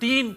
3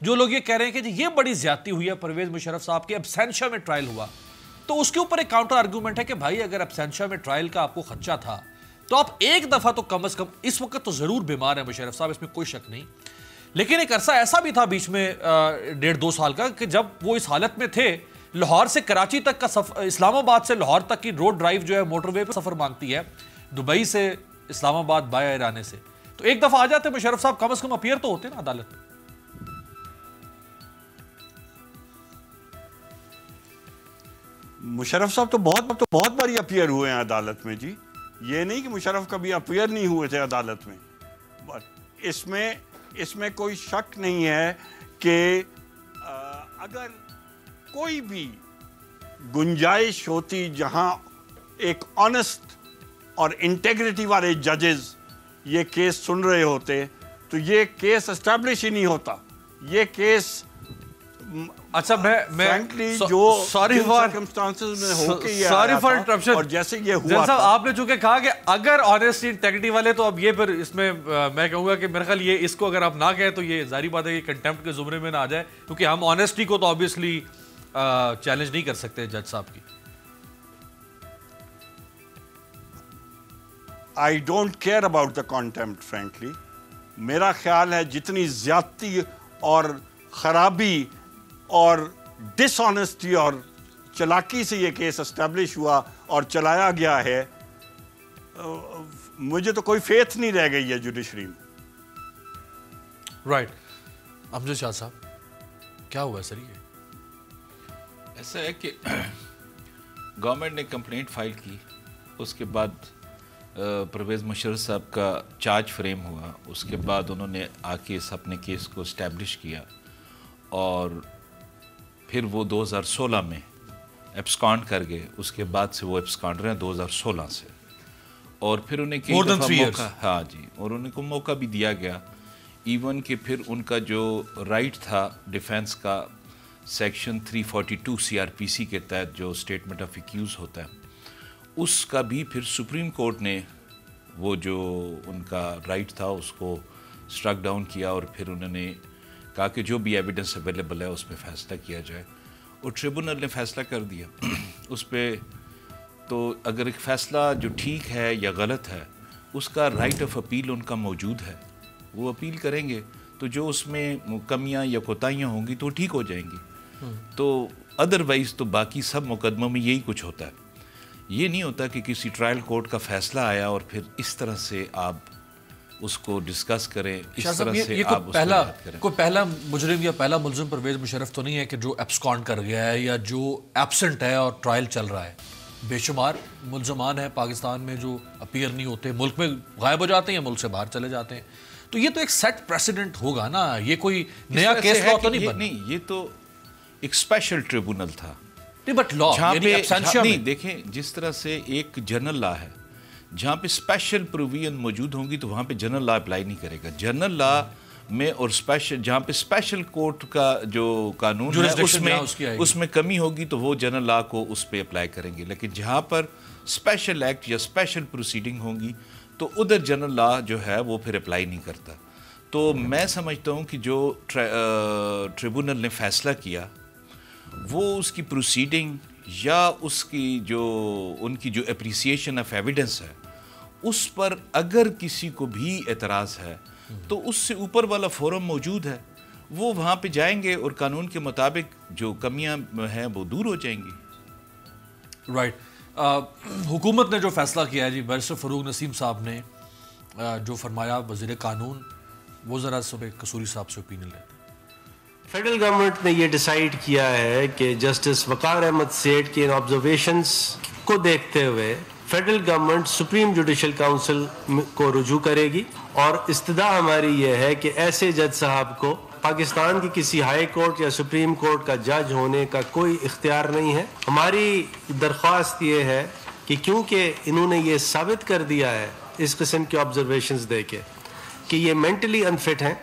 جو لوگ یہ کہہ رہے ہیں کہ جی یہ بڑی زیادتی ہوئی ہے پرویز مشرف صاحب کے ابسینشیا میں ٹرائل ہوا, تو اس کے اوپر ایک کاؤنٹر آرگومنٹ ہے کہ بھائی اگر ابسینشیا میں ٹرائل کا آپ کو خدشہ تھا تو آپ ایک دفعہ تو کم از کم, اس وقت تو ضرور بیمار ہیں مشرف صاحب, اس میں کوئی شک نہیں, لیکن ایک عرصہ ایسا بھی تھا بیچ میں 1.5-2 سال کا کہ جب وہ اس حالت میں تھے, لاہور سے کراچی تک کا سفر, اسلام آباد سے لاہور تک کی روڈ ڈرائیو جو ہے موٹر وے پہ سفر مانگتی ہے, دبئی سے اسلام آباد بائی ایئر آنے سے, تو ایک دفعہ آ جاتے مشرف صاحب, کم از کم اپیئر تو ہوتے نا عدالت میں. مشرف صاحب تو بہت باری اپیئر ہوئے ہیں عدالت میں جی, یہ نہیں کہ مشرف کبھی اپیئر نہیں ہوئے تھے عدالت میں. اس میں کوئی شک نہیں ہے کہ اگر کوئی بھی گنجائش ہوتی جہاں ایک آنےسٹ اور انٹیگریٹی والے ججز یہ کیس سن رہے ہوتے تو یہ کیس اسٹیبلش ہی نہیں ہوتا. یہ کیس اچھا میں جو سرکمسٹانسز میں ہو کے یہ آیا تھا اور جیسے یہ ہوا تھا, آپ نے چونکہ کہا کہ اگر آنےسٹی انٹیگریٹی والے, تو اب یہ پھر اس میں میں کہوں گا کہ میرے خیال یہ اس کو اگر آپ نہ کہیں تو یہ ظاہری بات ہے کہ کنٹیمپٹ کے زمرے میں نہ آ جائے, کیونکہ ہم آنےسٹی کو تو آبویسلی چیلنج نہیں کر سکتے جج صاحب کی. I don't care about the contempt frankly. میرا خیال ہے جتنی زیادتی اور خرابی اور ڈس آنےسٹی اور چلاکی سے یہ کیس اسٹیبلش ہوا اور چلایا گیا ہے, مجھے تو کوئی فیتھ نہیں رہ گئی ہے جوڈیشری میں. رائٹ, امجد شاہ صاحب کیا ہوا ہے سر؟ یہ ایسا ہے کہ گورنمنٹ نے کمپلینٹ فائل کی, اس کے بعد پرویز مشرف صاحب کا چارج فریم ہوا, اس کے بعد انہوں نے آ کے اپنے کیس کو اسٹیبلش کیا, اور پھر وہ 2016 میں ایبسکانڈ کر گئے. اس کے بعد سے وہ ایبسکانڈ رہے ہیں 2016 سے, اور پھر انہیں کئی دفعہ موقع, ہاں جی, اور انہیں کو موقع بھی دیا گیا. ایون کہ پھر ان کا جو رائٹ تھا ڈیفینس کا, سیکشن 342 CRPC کے تحت جو اسٹیٹمنٹ آف ایکیوز ہوتا ہے, اس کا بھی پھر سپریم کورٹ نے وہ جو ان کا رائٹ تھا اس کو اسٹرک ڈاؤن کیا, اور پھر انہوں نے کہا کہ جو بھی ایویڈنس اویلیبل ہے اس پہ فیصلہ کیا جائے, اور ٹریبونل نے فیصلہ کر دیا اس پہ. تو اگر ایک فیصلہ جو ٹھیک ہے یا غلط ہے, اس کا رائٹ آف اپیل ان کا موجود ہے, وہ اپیل کریں گے, تو جو اس میں کمیاں یا کوتاہیاں ہوں گی تو ٹھیک ہو جائیں گی. تو ادروائز تو باقی سب مقدموں میں یہی کچھ ہوتا ہے. یہ نہیں ہوتا کہ کسی ٹرائل کورٹ کا فیصلہ آیا اور پھر اس طرح سے آپ اس کو ڈسکس کریں, اس طرح سے آپ اس کو بات کریں. کوئی پہلا مجرم یا پہلا ملزم پرویز مشرف تو نہیں ہے کہ جو ایبسکانڈ کر گیا ہے یا جو ایبسنٹ ہے اور ٹرائل چل رہا ہے. بے شمار ملزمان ہیں پاکستان میں جو اپیئر نہیں ہوتے, ملک میں غائب ہو جاتے ہیں یا ملک سے باہر چلے جاتے ہیں. تو یہ تو ایک سیٹ پریسیڈنٹ ہوگا نا, یہ کوئی نیا کیس لا تو نہیں بنا. نہیں, یہ تو ایک اسپیشل ٹریبونل تھا. بٹ لا نہیں, دیکھیں جس طرح سے ایک جنرل لا ہے, جہاں پہ اسپیشل پروویژن موجود ہوں گی تو وہاں پہ جنرل لا اپلائی نہیں کرے گا. جنرل لا میں اور اسپیشل جہاں پہ اسپیشل کورٹ کا جو قانون ہے اس میں کمی ہوگی تو وہ جنرل لا کو اس پہ اپلائی کریں گے. لیکن جہاں پر اسپیشل ایکٹ یا اسپیشل پروسیڈنگ ہوں گی تو ادھر جنرل لا جو ہے وہ پھر اپلائی نہیں کرتا. تو میں سمجھتا ہوں کہ جو ٹریبونل نے فیصلہ کیا وہ اس کی پروسیڈنگ یا اس کی جو ان کی جو اپریسیشن آف ایویڈنس ہے اس پر اگر کسی کو بھی اعتراض ہے تو اس سے اوپر والا فورم موجود ہے, وہ وہاں پہ جائیں گے اور قانون کے مطابق جو کمیاں ہیں وہ دور ہو جائیں گی. رائٹ. حکومت نے جو فیصلہ کیا ہے جی, بیرسٹر فروغ نسیم صاحب نے جو فرمایا وزیر قانون, وہ ذرا سب قصوری صاحب سے اوپینین لیتے. فیڈرل گورنمنٹ نے یہ ڈیسائیڈ کیا ہے کہ جسٹس وقار احمد سیٹھ کے ان آبزرویشنز کو دیکھتے ہوئے federal government supreme judicial council کو رجوع کرے گی, اور استدعا ہماری یہ ہے کہ ایسے جج صاحب کو پاکستان کی کسی ہائی کورٹ یا سپریم کورٹ کا جج ہونے کا کوئی اختیار نہیں ہے. ہماری درخواست یہ ہے کہ کیونکہ انہوں نے یہ ثابت کر دیا ہے اس قسم کے آبزرویشنز دے کے کہ یہ مینٹلی انفٹ ہیں,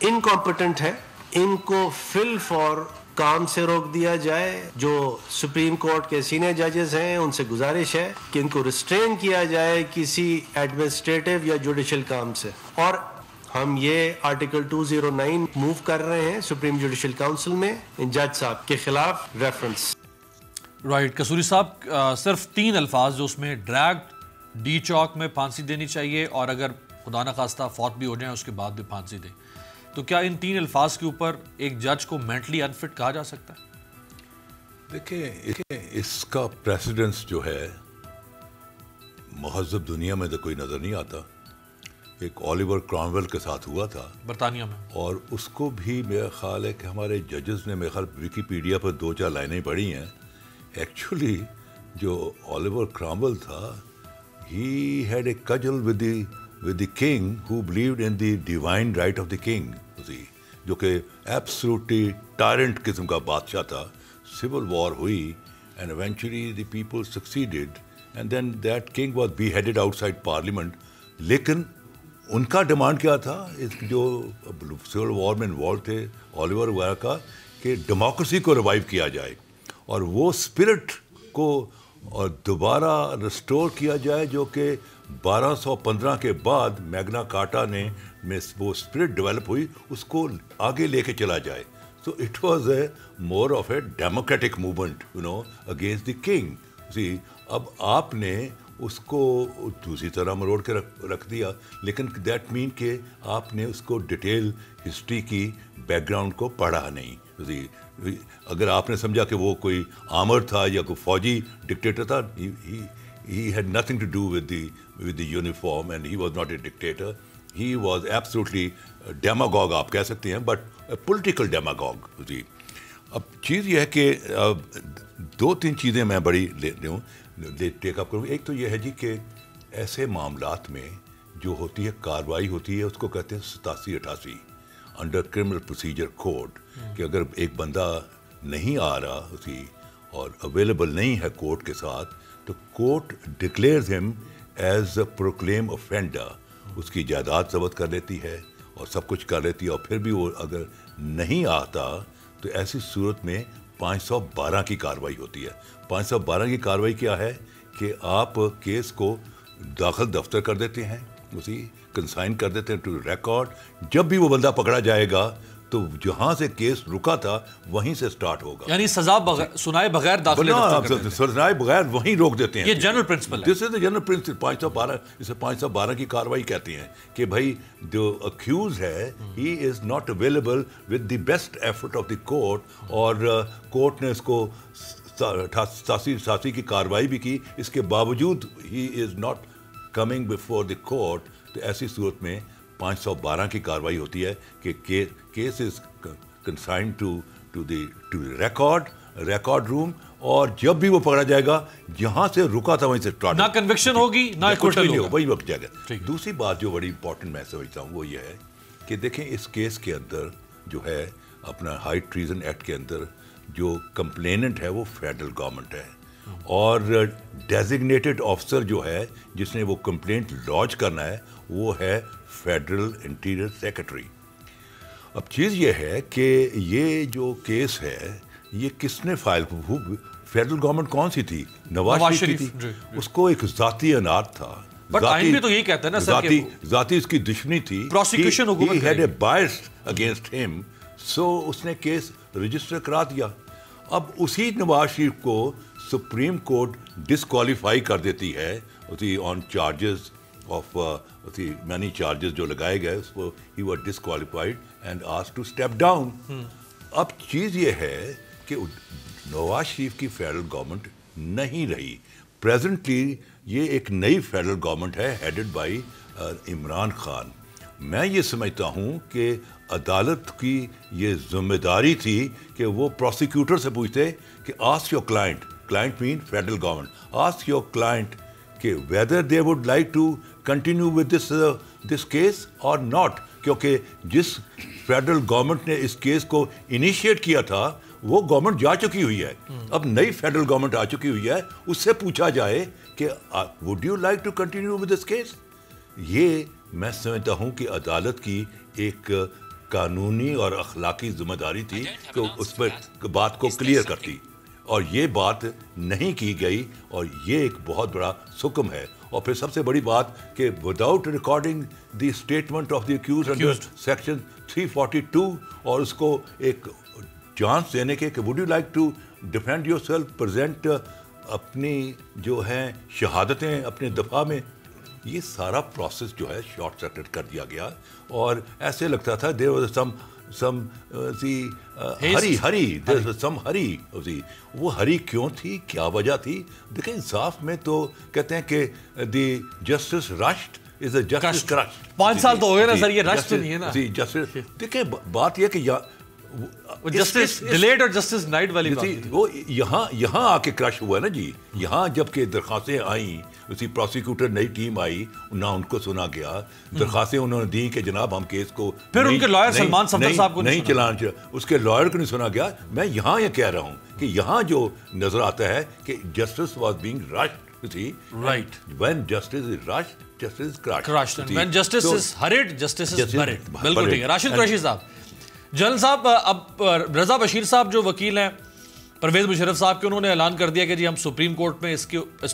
انکمپیٹنٹ ہیں, ان کو فل فور کام سے روک دیا جائے. جو سپریم کورٹ کے سینئر ججز ہیں ان سے گزارش ہے کہ ان کو ریسٹرین کیا جائے کسی ایڈمنسٹریٹو یا جوڈیشل کام سے. اور ہم یہ آرٹیکل 209 موو کر رہے ہیں سپریم جوڈیشل کاؤنسل میں جج صاحب کے خلاف ریفرنس. رائٹ. قصوری صاحب صرف 3 الفاظ جو اس میں ڈریگڈ، ڈی چوک میں پھانسی دینی چاہیے اور اگر خدا نخواستہ فوت بھی ہو جائیں اس کے بعد بھی پھانسی دیں، تو کیا ان 3 الفاظ کے اوپر ایک جج کو مینٹلی انفٹ کہا جا سکتا ہے؟ دیکھیں اس کا پریسیڈنس جو ہے مہذب دنیا میں تو کوئی نظر نہیں آتا. ایک اولیور کرامویل کے ساتھ ہوا تھا برطانیہ میں، اور اس کو بھی میرا خیال ہے کہ ہمارے ججز نے میرا خیال ویکیپیڈیا پر 2-4 لائنیں پڑھی ہیں. ایکچولی جو اولیور کرامویل تھا he had a cudgel with the king who believed in the divine right of the king, جو کہ ایبسولوٹلی ٹائرنٹ قسم کا بادشاہ تھا. سول وار ہوئی and eventually the people succeeded and then that king was beheaded outside parliament. لیکن ان کا ڈیمانڈ کیا تھا جو سول وار میں انوالو تھے اولیور وغیرہ کا، کہ ڈیموکریسی کو ریوائیو کیا جائے اور وہ اسپرٹ کو اور دوبارہ ریسٹور کیا جائے جو کہ 1215 کے بعد میگنا کارٹا نے وہ اسپرٹ ڈیولپ ہوئی، اس کو آگے لے کے چلا جائے. So it was a more of a democratic movement against the king. اب آپ نے اس کو دوسری طرح مروڑ کے رکھ دیا، لیکن دیٹ مین کہ آپ نے اس کو ڈیٹیل ہسٹری کی بیک گراؤنڈ کو پڑھا نہیں. اگر آپ نے سمجھا کہ وہ کوئی آمر تھا یا کوئی فوجی ڈکٹیٹر تھا، he had nothing to do with the uniform and he was not a dictator. He was absolutely a demagogue آپ کہہ سکتے ہیں، but a political demagogue. اب چیز یہ ہے کہ 2-3 چیزیں میں بڑی ٹیک اپ کروں. ایک تو یہ ہے جی کہ ایسے معاملات میں جو ہوتی ہے کارروائی ہوتی ہے اس کو کہتے ہیں 87-88 انڈر کرمنل پروسیجر کوڈ، کہ اگر ایک بندہ نہیں آ رہا اور اویلیبل نہیں ہے کورٹ کے ساتھ تو کورٹ ڈکلیئرز ہم ایز اے پروکلیم اوفینڈر، اس کی جائیداد ضبط کر لیتی ہے اور سب کچھ کر لیتی ہے. اور پھر بھی وہ اگر نہیں آتا تو ایسی صورت میں 512 کی کارروائی ہوتی ہے. 512 کی کارروائی کیا ہے کہ آپ کیس کو داخل دفتر کر دیتے ہیں، کنسائن کر دیتے ہیں ٹو ریکارڈ. جب بھی وہ بندہ پکڑا جائے گا تو جہاں سے کیس رکا تھا وہیں سے سٹارٹ ہوگا، یعنی سزا سنائے بغیر داخل سنائے بغیر وہیں روک دیتے ہیں. یہ جنرل پرنسپل ہے. دس از دا جنرل پرنسپل. 512 اسے 512 کی کارروائی کہتے ہیں کہ بھائی جو اکیوز ہے he is not available with the best effort of the court, اور کورٹ نے اس کو 87 کی کارروائی بھی کی، اس کے باوجود he is not coming before the court. تو ایسی صورت میں 512 کی کارروائی ہوتی ہے کہ case is consign to record room, اور جب بھی وہ پکڑا جائے گا جہاں سے رکا تھا وہیں سے اسٹارٹ، نہ کنوکشن ہوگی نہ ایکوٹل ہوگا، وہی وقت جائے گا. دوسری بات جو بڑی امپورٹنٹ میں سمجھتا ہوں وہ یہ ہے کہ دیکھیں اس کیس کے اندر جو ہے اپنا ہائی ٹریزن ایکٹ کے اندر جو کمپلیننٹ ہے وہ فیڈرل گورنمنٹ ہے، اور ڈیزگنیٹڈ آفیسر جو ہے جس نے وہ کمپلینٹ لانچ کرنا ہے وہ ہے فیڈرل انٹیریئر سیکرٹری. اب چیز یہ ہے کہ یہ جو کیس ہے یہ کس نے فائل، فیڈرل گورنمنٹ کون سی تھی؟ نواز شریف تھی. اس کو ایک ذاتی اناٹ تھا، بٹ آئین بھی تو یہی کہتا ہے نا سر کہ ذاتی اس کی دشمنی تھی، پروسیکیوشن حکومت ہی ہیڈ اے بائس اگینسٹ ہم، سو اس نے کیس رجسٹر کرا دیا. اب اسی نواز شریف کو سپریم کورٹ ڈسکوالیفائی کر دیتی ہے on charges of many charges جو لگائے گئے، اس کو ہی was disqualified and asked to step down. اب چیز یہ ہے کہ نواز شریف کی فیڈرل گورنمنٹ نہیں رہی. پریزنٹلی یہ ایک نئی فیڈرل گورنمنٹ ہے ہیڈڈ بائی عمران خان. میں یہ سمجھتا ہوں کہ عدالت کی یہ ذمہ داری تھی کہ وہ پروسیکیوٹر سے پوچھتے کہ ask your client mean federal government, ask your client کہ whether they would like to continue with this case اور ناٹ، کیونکہ جس فیڈرل گورنمنٹ نے اس کیس کو انیشیٹ کیا تھا وہ گورنمنٹ جا چکی ہوئی ہے. اب نئی فیڈرل گورنمنٹ آ چکی ہوئی ہے، اس سے پوچھا جائے کہ would you like to continue with this case. یہ میں سمجھتا ہوں کہ عدالت کی ایک قانونی اور اخلاقی ذمہ داری تھی کہ اس پر بات کو کلیئر کرتی. اور یہ بات نہیں کی گئی, اور یہ ایک بہت بڑا سکم ہے. اور پھر سب سے بڑی بات کہ without recording the statement of the accused under section 342, اور اس کو ایک چانس دینے کے کہ would you like to defend yourself, present اپنی جو ہیں شہادتیں اپنے دفاع میں, یہ سارا پروسیس جو ہے شارٹ سرکٹ کر دیا گیا. اور ایسے لگتا تھا دیر واز سم ہری. وہ ہری کیوں تھی, کیا وجہ تھی؟ دیکھیں انصاف میں تو کہتے ہیں کہ دی جسٹس رشڈ از اے جسٹس کرشڈ. 5 سال تو ہو گئے نا سر, یہ رش تو نہیں ہے نا. جی جسٹس, دیکھیں بات یہ کہ جسٹس ڈیلیڈ اور جسٹس ڈینائڈ والی بات وہ یہاں آ کے کرش ہوا ہے نا جی. یہاں جب کہ درخواستیں آئیں, اسی پروسیکیوٹر نئی ٹیم آئی, نہ ان کو سنا گیا, درخواستیں انہوں نے دی کہ جناب ہم کیس کو, پھر ان کے لائر سلمان صفدر صاحب کو نہیں چلانا, اس کے لائر کو نہیں سنا گیا. میں یہاں یہ کہہ رہا ہوں کہ یہاں جو نظر آتا ہے کہ justice was being rushed, right, when justice is rushed, justice is crushed, and when justice is hurried, justice is buried. بالکل ٹھیک ہے. راشد قریشی صاحب, جنرل صاحب, اب رضا بشیر صاحب جو وکیل ہیں پرویز مشرف صاحب کے, انہوں نے اعلان کر دیا کہ جی ہم سپریم کورٹ میں اس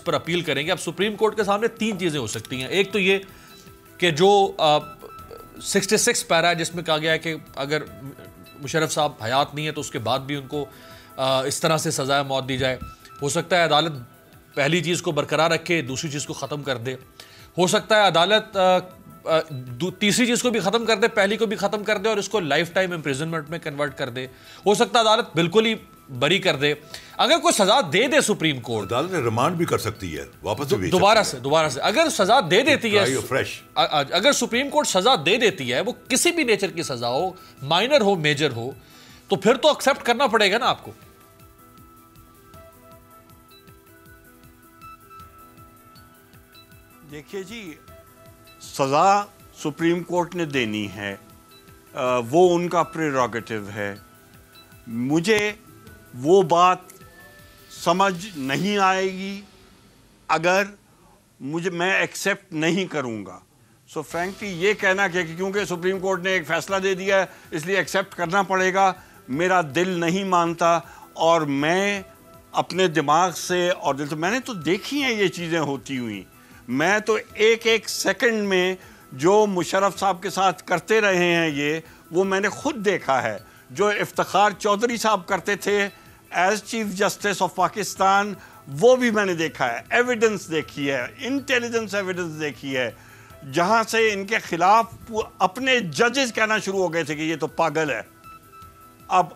پر اپیل کریں گے. اب سپریم کورٹ کے سامنے 3 چیزیں ہو سکتی ہیں. ایک تو یہ کہ جو 66 پیرا ہے جس میں کہا گیا ہے کہ اگر مشرف صاحب حیات نہیں ہے تو اس کے بعد بھی ان کو اس طرح سے سزائے موت دی جائے. ہو سکتا ہے عدالت پہلی چیز کو برقرار رکھے, دوسری چیز کو ختم کر دے. ہو سکتا ہے عدالت تیسری چیز کو بھی ختم کر دے, پہلی کو بھی ختم کر دے اور اس کو لائف ٹائم امپریزنمنٹ میں کنورٹ کر دے. ہو سکتا ہے عدالت بالکل ہی بری کر دے. اگر کوئی سزا دے دے سپریم کورٹ, عدالت ریمانڈ بھی کر سکتی ہے واپس دوبارہ سے اگر سزا دے دیتی ہے, اگر سپریم کورٹ سزا دے دیتی ہے, وہ کسی بھی نیچر کی سزا ہو, مائنر ہو میجر ہو, تو پھر تو ایکسیپٹ کرنا پڑے گا نا آپ کو. دیکھیے جی, سزا سپریم کورٹ نے دینی ہے, وہ ان کا پریروگیٹو ہے. مجھے وہ بات سمجھ نہیں آئے گی اگر میں ایکسیپٹ نہیں کروں گا. سو فرینکلی یہ کہنا کہ کیونکہ سپریم کورٹ نے ایک فیصلہ دے دیا ہے اس لیے ایکسیپٹ کرنا پڑے گا, میرا دل نہیں مانتا. اور میں اپنے دماغ سے اور دل سے, میں نے تو دیکھی ہیں یہ چیزیں ہوتی ہوئی. میں تو ایک سیکنڈ میں جو مشرف صاحب کے ساتھ کرتے رہے ہیں وہ میں نے خود دیکھا ہے. جو افتخار چودھری صاحب کرتے تھے as chief justice of Pakistan, وہ بھی میں نے دیکھا ہے. ایویڈنس دیکھی ہے, انٹیلیجنس ایویڈنس دیکھی ہے, جہاں سے ان کے خلاف اپنے ججز کہنا شروع ہو گئے تھے کہ یہ تو پاگل ہے. اب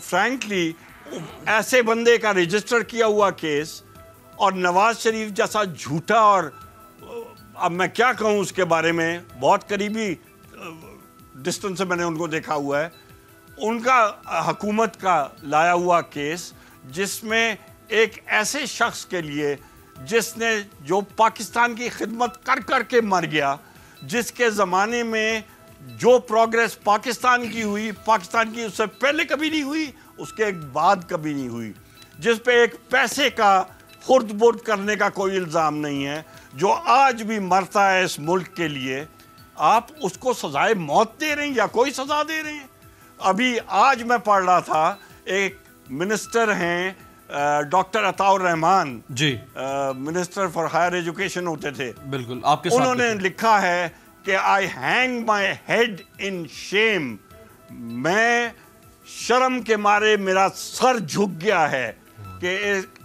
فرینکلی ایسے بندے کا رجسٹر کیا ہوا کیس, اور نواز شریف جیسا جھوٹا, اور اب میں کیا کہوں اس کے بارے میں, بہت قریبی ڈسٹنس سے میں نے ان کو دیکھا ہوا ہے, ان کا حکومت کا لایا ہوا کیس, جس میں ایک ایسے شخص کے لیے جس نے جو پاکستان کی خدمت کر کر کے مر گیا, جس کے زمانے میں جو پروگریس پاکستان کی ہوئی, پاکستان کی اس سے پہلے کبھی نہیں ہوئی, اس کے بعد کبھی نہیں ہوئی, جس پہ ایک پیسے کا خرد برد کرنے کا کوئی الزام نہیں ہے, جو آج بھی مرتا ہے اس ملک کے لیے, آپ اس کو سزائے موت دے رہے ہیں یا کوئی سزا دے رہے ہیں؟ ابھی آج میں پڑھ رہا تھا, ایک منسٹر ہیں ڈاکٹر عطاء الرحمان, جی منسٹر فار ہائر ایجوکیشن ہوتے تھے, بالکل آپ کے ساتھ, انہوں نے لکھا ہے کہ آئی ہینگ مائی ہیڈ ان شیم, میں شرم کے مارے میرا سر جھک گیا ہے کہ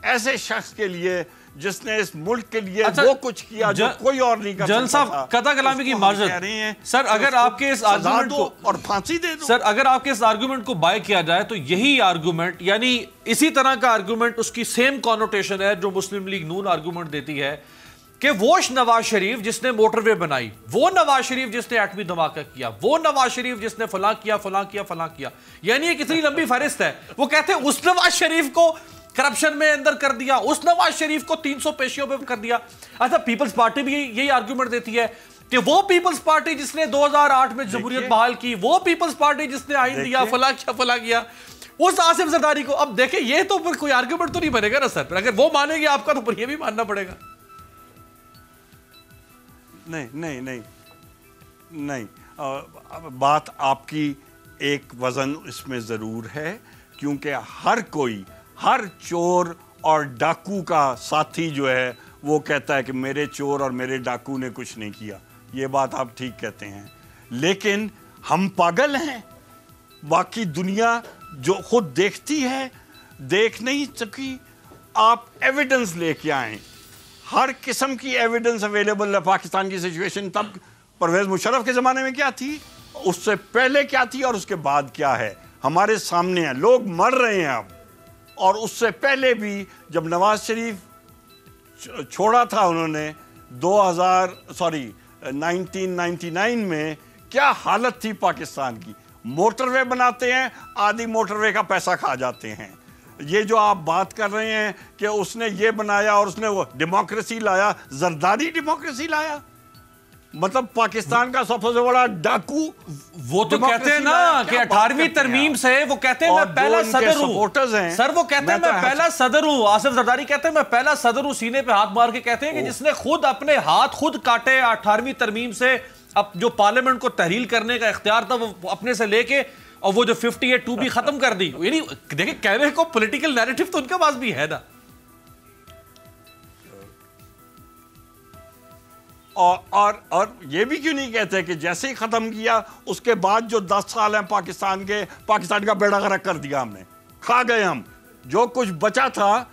ایسے شخص کے لیے جس نے اس ملک کے لیے وہ کچھ کیا جو کوئی اور نہیں کر سکتا. جنرل صاحب قطع کلامی کی معذرت سر, اگر آپ کے اس آرگومنٹ کو اور پھانسی دے دو سر, اگر آپ کے اس آرگومنٹ کو بائی کیا جائے تو یہی آرگومنٹ, یعنی اسی طرح کا آرگومنٹ, اس کی سیم کانوٹیشن ہے جو مسلم لیگ نون آرگومنٹ دیتی ہے کہ وہ نواز شریف جس نے موٹر وے بنائی, وہ نواز شریف جس نے ایٹمی دھماکہ کیا, وہ نواز شریف جس نے فلاں کیا, یعنی یہ کتنی لمبی فہرست ہے. وہ کہتے ہیں اس نواز شریف کو کرپشن میں اندر کر دیا, اس نواز شریف کو 300 پیشیوں پہ کر دیا. اچھا, پیپلز پارٹی بھی یہی آرگومنٹ دیتی ہے کہ وہ پیپلز پارٹی جس نے 2008 میں جمہوریت بحال کی, وہ پیپلز پارٹی جس نے آئین دیا, فلاں کیا, اس آصف زرداری کو. اب دیکھیں یہ تو پھر کوئی آرگومنٹ تو نہیں بنے گا نا سر, اگر وہ مانیں گے آپ کا تو پھر یہ بھی ماننا پڑے گا. نہیں, بات آپ کی ایک وزن اس میں ضرور ہے, کیونکہ ہر ہر چور اور ڈاکو کا ساتھی جو ہے وہ کہتا ہے کہ میرے چور اور میرے ڈاکو نے کچھ نہیں کیا. یہ بات آپ ٹھیک کہتے ہیں, لیکن ہم پاگل ہیں. باقی دنیا جو خود دیکھتی ہے دیکھ نہیں سکی. آپ ایویڈنس لے کے آئیں, ہر قسم کی ایویڈنس اویلیبل ہے. پاکستان کی سچویشن تب پرویز مشرف کے زمانے میں کیا تھی, اس سے پہلے کیا تھی, اور اس کے بعد کیا ہے, ہمارے سامنے ہیں. لوگ مر رہے ہیں اب, اور اس سے پہلے بھی جب نواز شریف چھوڑا تھا انہوں نے 1999 میں, کیا حالت تھی پاکستان کی. موٹر وے بناتے ہیں, آدھی موٹر وے کا پیسہ کھا جاتے ہیں. یہ جو آپ بات کر رہے ہیں کہ اس نے یہ بنایا اور اس نے وہ ڈیموکریسی لایا, زرداری ڈیموکریسی لایا, مطلب پاکستان کا سب سے بڑا ڈاکو. وہ تو کہتے ہیں نا کہ 18ویں ترمیم سے وہ کہتے ہیں میں پہلا صدر ہوں. سر وہ کہتے ہیں میں پہلا صدر ہوں. آصف زرداری کہتے ہیں میں پہلا صدر ہوں. سینے پہ ہاتھ مار کے کہتے ہیں کہ جس نے خود اپنے ہاتھ خود کاٹے 18ویں ترمیم سے, اب جو پارلیمنٹ کو تحلیل کرنے کا اختیار تھا وہ اپنے سے لے کے, اور وہ جو 58(2) بھی ختم کر دی. یعنی دیکھیں کہنے کو پولیٹیکل نیریٹو تو ان کے پاس بھی ہے نا. اور یہ بھی کیوں نہیں کہتے کہ جیسے ہی ختم کیا اس کے بعد جو 10 سال ہیں پاکستان کا بیڑا غرق کر دیا ہم نے, کھا گئے ہم. جو کچھ بچا تھا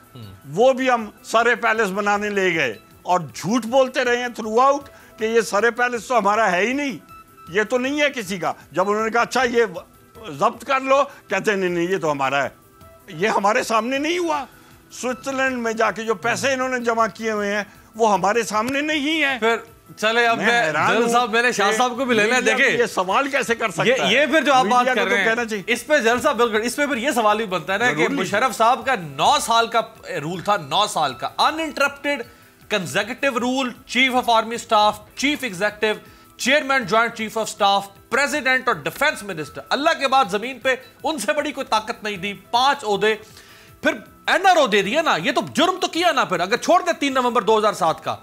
وہ بھی ہم سرے پیلس بنانے لے گئے, اور جھوٹ بولتے رہے ہیں تھرو آؤٹ کہ یہ سرے پیلس تو ہمارا ہے ہی نہیں, یہ تو نہیں ہے کسی کا. جب انہوں نے کہا اچھا یہ ضبط کر لو, کہتے ہیں نہیں یہ تو ہمارا ہے. یہ ہمارے سامنے نہیں ہوا. سوئٹزرلینڈ میں جا کے جو پیسے انہوں نے جمع کیے ہوئے ہیں وہ ہمارے سامنے نہیں ہے. پھر چلے اب جلال صاحب, میں نے شاہ صاحب کو بھی لینا ہے. دیکھیں یہ سوال کیسے کر سکتا ہے, یہ پھر جو آپ بات کر رہے ہیں اس پہ جلال صاحب بالکل, اس پہ پھر یہ سوال بھی بنتا ہے نا کہ مشرف صاحب کا 9 سال کا رول تھا, 9 سال کا uninterrupted consecutive rule, chief of army staff, chief executive, chairman joint chief of staff, president اور ڈیفنس منسٹر. اللہ کے بعد زمین پہ ان سے بڑی کوئی طاقت نہیں دی, 5 عہدے. پھر NRO دے دیا نا, یہ تو جرم تو کیا نا. پھر اگر چھوڑ دے 3 نومبر 2007 کا,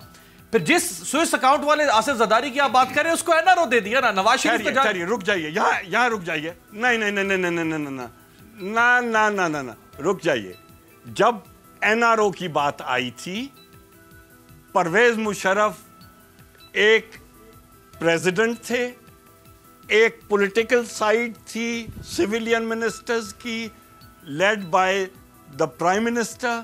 پھر جس سوئس اکاؤنٹ والے آصف زرداری کی آپ بات کر رہے ہیں اس کو NRO دے دیا نا. نواز شریف رک جائیے, یہاں رک جائیے. نہیں, رک جائیے. جب NRO کی بات آئی تھی, پرویز مشرف ایک پریزیڈنٹ تھے, ایک پولیٹیکل سائیڈ تھی سویلین منسٹرز کی led by the prime minister,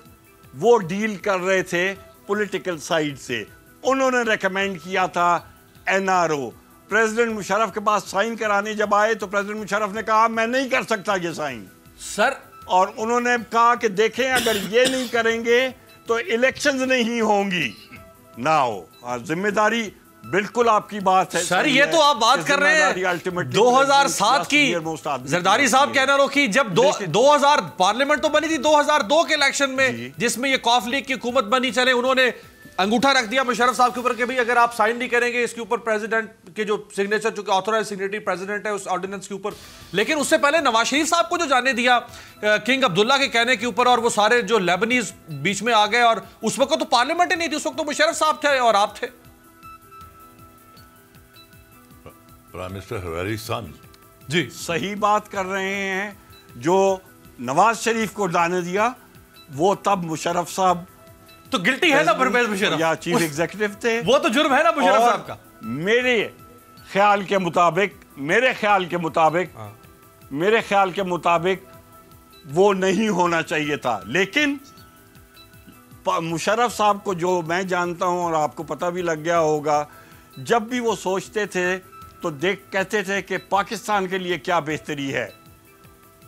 وہ ڈیل کر رہے تھے پولیٹیکل سائیڈ سے. انہوں نے ریکمینڈ کیا تھا NRO. پریزیڈنٹ مشرف کے پاس سائن کرانے جب آئے تو پریزیڈنٹ مشرف نے کہا میں نہیں کر سکتا یہ سائن سر, اور انہوں نے کہا کہ دیکھیں اگر یہ نہیں کریں گے تو الیکشنز نہیں ہوں گی. نہ ہو ذمہ داری بالکل آپ کی بات ہے سر. یہ تو آپ بات کر رہے ہیں 2007 کی زرداری صاحب کے NRO کی, جب 2000 پارلیمنٹ تو بنی تھی 2002 کے الیکشن میں, جس میں یہ کاف لیگ کی حکومت بنی. چلے انہوں نے انگوٹھا رکھ دیا مشرف صاحب کے اوپر کہ بھئی اگر آپ سائن نہیں کریں گے اس کے اوپر پریزیڈنٹ کے جو سگنیچر, چونکہ آتھورائز سگنیٹری پریزیڈنٹ ہے اس آرڈیننس کے اوپر. لیکن اس سے پہلے نواز شریف صاحب کو جو جانے دیا کنگ عبداللہ کے کہنے کے اوپر, اور وہ سارے جو لیبنیز بیچ میں آ گئے, اور اس وقت تو پارلیمنٹ ہی نہیں تھی, اس وقت تو مشرف صاحب تھے اور آپ تھے. پرائم منسٹر ہرویری سن جی صحیح بات کر رہے ہیں. جو نواز شریف کو جانے دیا وہ تب مشرف صاحب تو گلٹی ہے نا پرویز مشرف, یا چیف ایگزیکٹو تھے. وہ تو جرم ہے نا مشرف صاحب کا. میرے خیال کے مطابق وہ نہیں ہونا چاہیے تھا. لیکن مشرف صاحب کو جو میں جانتا ہوں اور آپ کو پتہ بھی لگ گیا ہوگا, جب بھی وہ سوچتے تھے تو کہتے تھے کہ پاکستان کے لیے کیا بہتری ہے.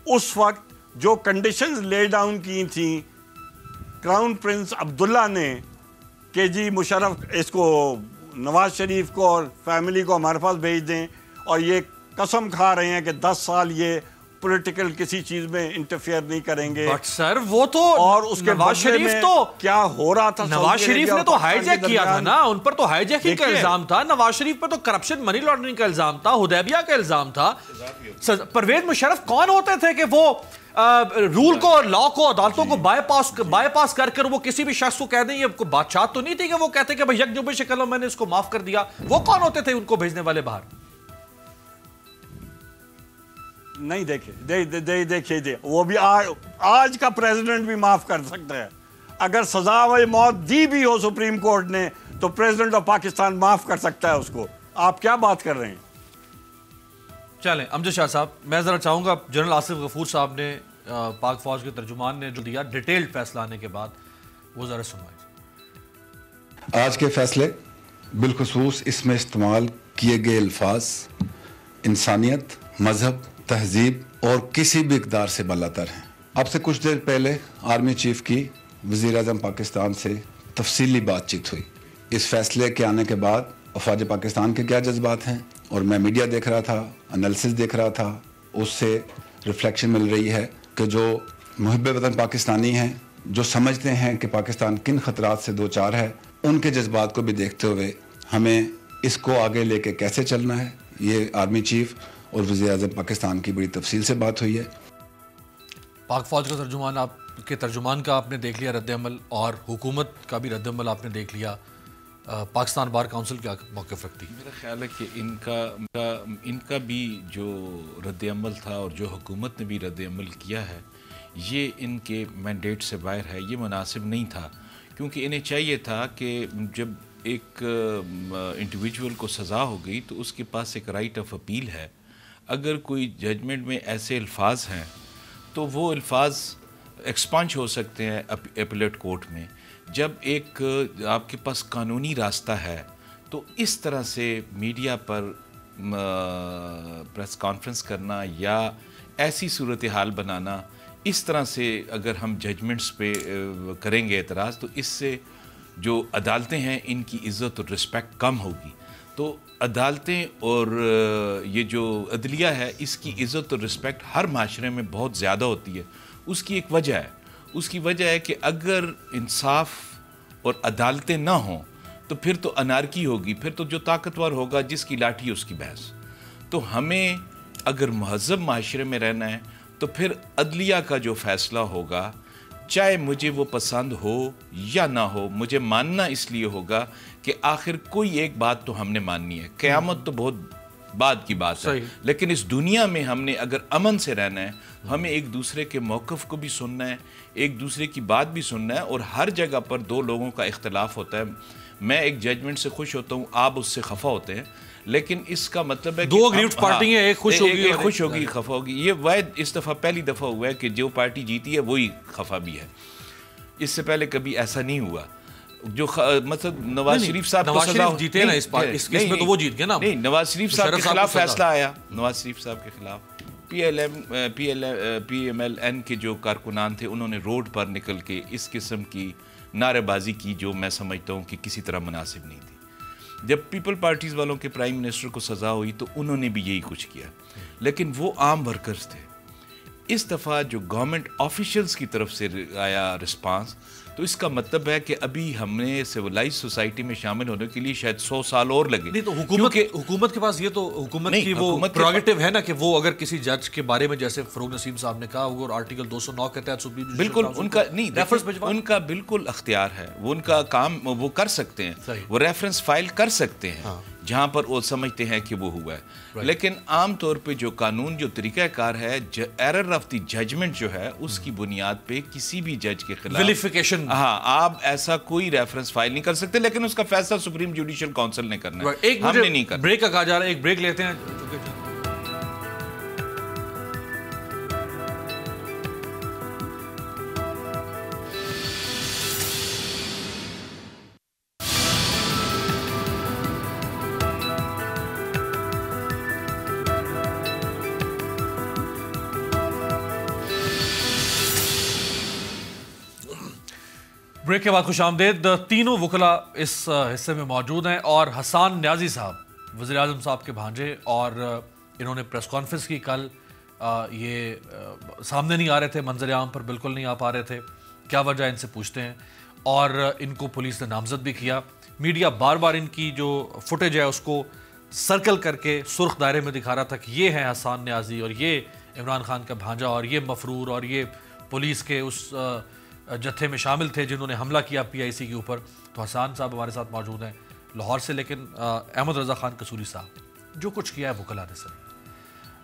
اس وقت جو کنڈیشنز لے ڈاؤن کی تھیں کراؤن پرنس عبداللہ نے کہ جی مشرف اس کو نواز شریف کو اور فیملی کو ہمارے پاس بھیج دیں, اور یہ قسم کھا رہے ہیں کہ 10 سال یہ پولیٹیکل کسی چیز میں انٹرفیئر نہیں کریں گے. بٹ سر وہ تو, اور اس کے نواز شریف تو کیا ہو رہا تھا, نواز شریف نے تو ہائی جیک کیا تھا نا, ان پر تو ہائی جیکنگ کا الزام تھا. نواز شریف پر تو کرپشن منی لانڈرنگ کا الزام تھا, حدیبیہ کا الزام تھا. پرویز مشرف کون ہوتے تھے کہ وہ رول کو اور لا کو عدالتوں کو بائی پاس کر کر وہ کسی بھی شخص کو کہہ دیں. یہ بادشاہت تو نہیں تھی کہ وہ کہتے کہ بھائی یک جبے شکل میں نے اس کو معاف کر دیا. وہ کون ہوتے تھے ان کو بھیجنے والے باہر؟ نہیں دیکھیے وہ بھی آج کا پریزیڈنٹ بھی معاف کر سکتا ہے. اگر سزائے موت دی بھی ہو سپریم کورٹ نے تو پریزیڈنٹ آف پاکستان معاف کر سکتا ہے اس کو. آپ کیا بات کر رہے ہیں؟ چلیں امجد شاہ صاحب، میں ذرا چاہوں گا جنرل آصف غفور صاحب نے پاک فوج کے ترجمان نے جو دیا ڈیٹیلڈ فیصلہ آنے کے بعد وہ ذرا سنوائیں. آج کے فیصلے بالخصوص اس میں استعمال کیے گئے الفاظ انسانیت، مذہب، تہذیب اور کسی بھی اقدار سے بالاتر ہیں. اب سے کچھ دیر پہلے آرمی چیف کی وزیر اعظم پاکستان سے تفصیلی بات چیت ہوئی. اس فیصلے کے آنے کے بعد افواج پاکستان کے کیا جذبات ہیں، اور میں میڈیا دیکھ رہا تھا، انالیسس دیکھ رہا تھا، اس سے ریفلیکشن مل رہی ہے کہ جو محب وطن پاکستانی ہیں، جو سمجھتے ہیں کہ پاکستان کن خطرات سے دوچار ہے، ان کے جذبات کو بھی دیکھتے ہوئے ہمیں اس کو آگے لے کے کیسے چلنا ہے، یہ آرمی چیف اور وزیر اعظم پاکستان کی بڑی تفصیل سے بات ہوئی ہے. پاک فوج کا ترجمان آپ کے ترجمان کا آپ نے دیکھ لیا رد عمل، اور حکومت کا بھی رد عمل آپ نے دیکھ لیا. پاکستان بار کونسل کیا موقف رکھتی؟ میرا خیال ہے کہ ان کا بھی جو رد عمل تھا اور جو حکومت نے بھی رد عمل کیا ہے، یہ ان کے مینڈیٹ سے باہر ہے. یہ مناسب نہیں تھا، کیونکہ انہیں چاہیے تھا کہ جب ایک انڈیویجول کو سزا ہو گئی تو اس کے پاس ایک رائٹ آف اپیل ہے. اگر کوئی ججمنٹ میں ایسے الفاظ ہیں تو وہ الفاظ ایکسپانج ہو سکتے ہیں اپیلیٹ کورٹ میں. جب ایک آپ کے پاس قانونی راستہ ہے تو اس طرح سے میڈیا پر پریس کانفرنس کرنا یا ایسی صورتحال بنانا، اس طرح سے اگر ہم ججمنٹس پہ کریں گے اعتراض، تو اس سے جو عدالتیں ہیں ان کی عزت اور رسپیکٹ کم ہوگی. تو عدالتیں اور یہ جو عدلیہ ہے اس کی عزت اور رسپیکٹ ہر معاشرے میں بہت زیادہ ہوتی ہے. اس کی ایک وجہ ہے، اس کی وجہ ہے کہ اگر انصاف اور عدالتیں نہ ہوں تو پھر تو انارکی ہوگی، پھر تو جو طاقتور ہوگا جس کی لاٹھی اس کی بھینس. تو ہمیں اگر مہذب معاشرے میں رہنا ہے تو پھر عدلیہ کا جو فیصلہ ہوگا، چاہے مجھے وہ پسند ہو یا نہ ہو، مجھے ماننا اس لیے ہوگا کہ آخر کوئی ایک بات تو ہم نے ماننی ہے. قیامت تو بہت بعد کی بات ہے، لیکن اس دنیا میں ہم نے اگر امن سے رہنا ہے، ہمیں ایک دوسرے کے موقف کو بھی سننا ہے، ایک دوسرے کی بات بھی سننا ہے. اور ہر جگہ پر دو لوگوں کا اختلاف ہوتا ہے. میں ایک ججمنٹ سے خوش ہوتا ہوں، آپ اس سے خفا ہوتے ہیں، لیکن اس کا مطلب ہے دو اگریوڈ پارٹی ہیں، ایک خوش ہوگی، ایک خوش ہوگی، خفا ہوگی. یہ واحد اس دفعہ پہلی دفعہ ہوا ہے کہ جو پارٹی جیتی ہے وہی خفا بھی ہے. اس سے پہلے کبھی ایسا نہیں ہوا. جو مطلب نواز شریف صاحب کو سزا جیتے نا اس کیس میں تو وہ جیت گئے نا. نہیں، نواز شریف صاحب کے خلاف فیصلہ آیا، نواز شریف صاحب کے خلاف پی ایم ایل این کے جو کارکنان تھے انہوں نے روڈ پر نکل کے اس قسم کی نعرے بازی کی جو میں سمجھتا ہوں کہ کسی طرح مناسب نہیں تھی. جب پیپل پارٹیز والوں کے پرائم منسٹر کو سزا ہوئی تو انہوں نے بھی یہی کچھ کیا، لیکن وہ عام ورکرز تھے. اس دفعہ جو گورنمنٹ آفیشلز کی طرف سے آیا رسپانس، تو اس کا مطلب ہے کہ ابھی ہم نے سویلائز سوسائٹی میں شامل ہونے کے لیے شاید 100 سال اور لگے. نہیں تو حکومت کے پاس یہ تو حکومت کی وہ پروگیٹو ہے نا کہ وہ اگر کسی جج کے بارے میں جیسے فروغ نسیم صاحب نے کہا وہ آرٹیکل 209 کے تحت بالکل ان کا نہیں، ان کا بالکل اختیار ہے، وہ ان کا کام وہ کر سکتے ہیں، وہ ریفرنس فائل کر سکتے ہیں جہاں پر وہ سمجھتے ہیں کہ وہ ہوا ہے. لیکن عام طور پہ جو قانون جو طریقہ کار ہے، ایرر آف دی ججمنٹ جو ہے اس کی بنیاد پہ کسی بھی جج کے خلاف آپ ایسا کوئی ریفرنس فائل نہیں کر سکتے، لیکن اس کا فیصلہ سپریم جوڈیشل کونسل نے کرنا ہے، ہم نے نہیں کرنا. بریک کا کہا جا رہا ہے، ایک بریک لیتے ہیں. بریک کے بعد خوش آمدید. تینوں وکلا اس حصے میں موجود ہیں اور حسان نیازی صاحب وزیر اعظم صاحب کے بھانجے، اور انہوں نے پریس کانفرنس کی کل. یہ سامنے نہیں آ رہے تھے، منظر عام پر بالکل نہیں آ پا رہے تھے. کیا وجہ ان سے پوچھتے ہیں. اور ان کو پولیس نے نامزد بھی کیا. میڈیا بار بار ان کی جو فوٹیج ہے اس کو سرکل کر کے سرخ دائرے میں دکھا رہا تھا کہ یہ ہے حسان نیازی اور یہ عمران خان کا بھانجا اور یہ مفرور اور یہ پولیس کے اس جتھے میں شامل تھے جنہوں نے حملہ کیا پی آئی سی کے اوپر. تو حسان صاحب ہمارے ساتھ موجود ہیں لاہور سے. لیکن احمد رضا خان قصوری صاحب جو کچھ کیا ہے وکلا نے سر،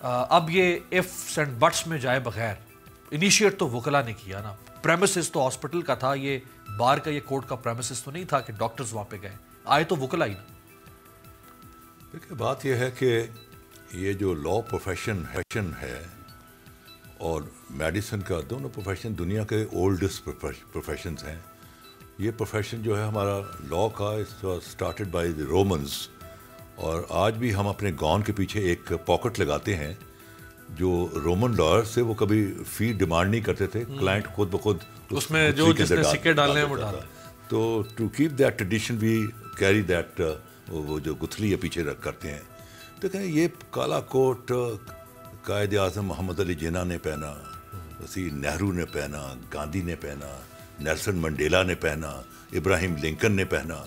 اب یہ ifs اینڈ بٹس میں جائے بغیر انیشیٹ تو وکلا نے کیا نا. پریمیسز تو ہاسپٹل کا تھا, یہ بار کا یہ کورٹ کا پریمیسز تو نہیں تھا کہ ڈاکٹرز وہاں پہ گئے, آئے تو وکلا ہی نا. دیکھیں بات یہ ہے کہ یہ جو لا پروفیشن ہے اور میڈیسن کا, دونوں پروفیشن دنیا کے اولڈسٹ پروفیشنز ہیں. یہ پروفیشن جو ہے ہمارا لا کا اسٹارٹیڈ بائی دی رومنز, اور آج بھی ہم اپنے گاؤن کے پیچھے ایک پاکٹ لگاتے ہیں. جو رومن لائر سے وہ کبھی فی ڈیمانڈ نہیں کرتے تھے, کلائنٹ خود بخود اس میں جو جس نے سکے ڈالنے ہیں وہ ڈالا. تو to keep that tradition we carry that, وہ جو گتھلی ہے پیچھے رکھ کرتے ہیں. دیکھیں یہ کالا کوٹ قائد اعظم محمد علی جناح نے پہنا, وسیع نہرو نے پہنا, گاندھی نے پہنا, نیلسن منڈیلا نے پہنا, ابراہیم لنکن نے پہنا.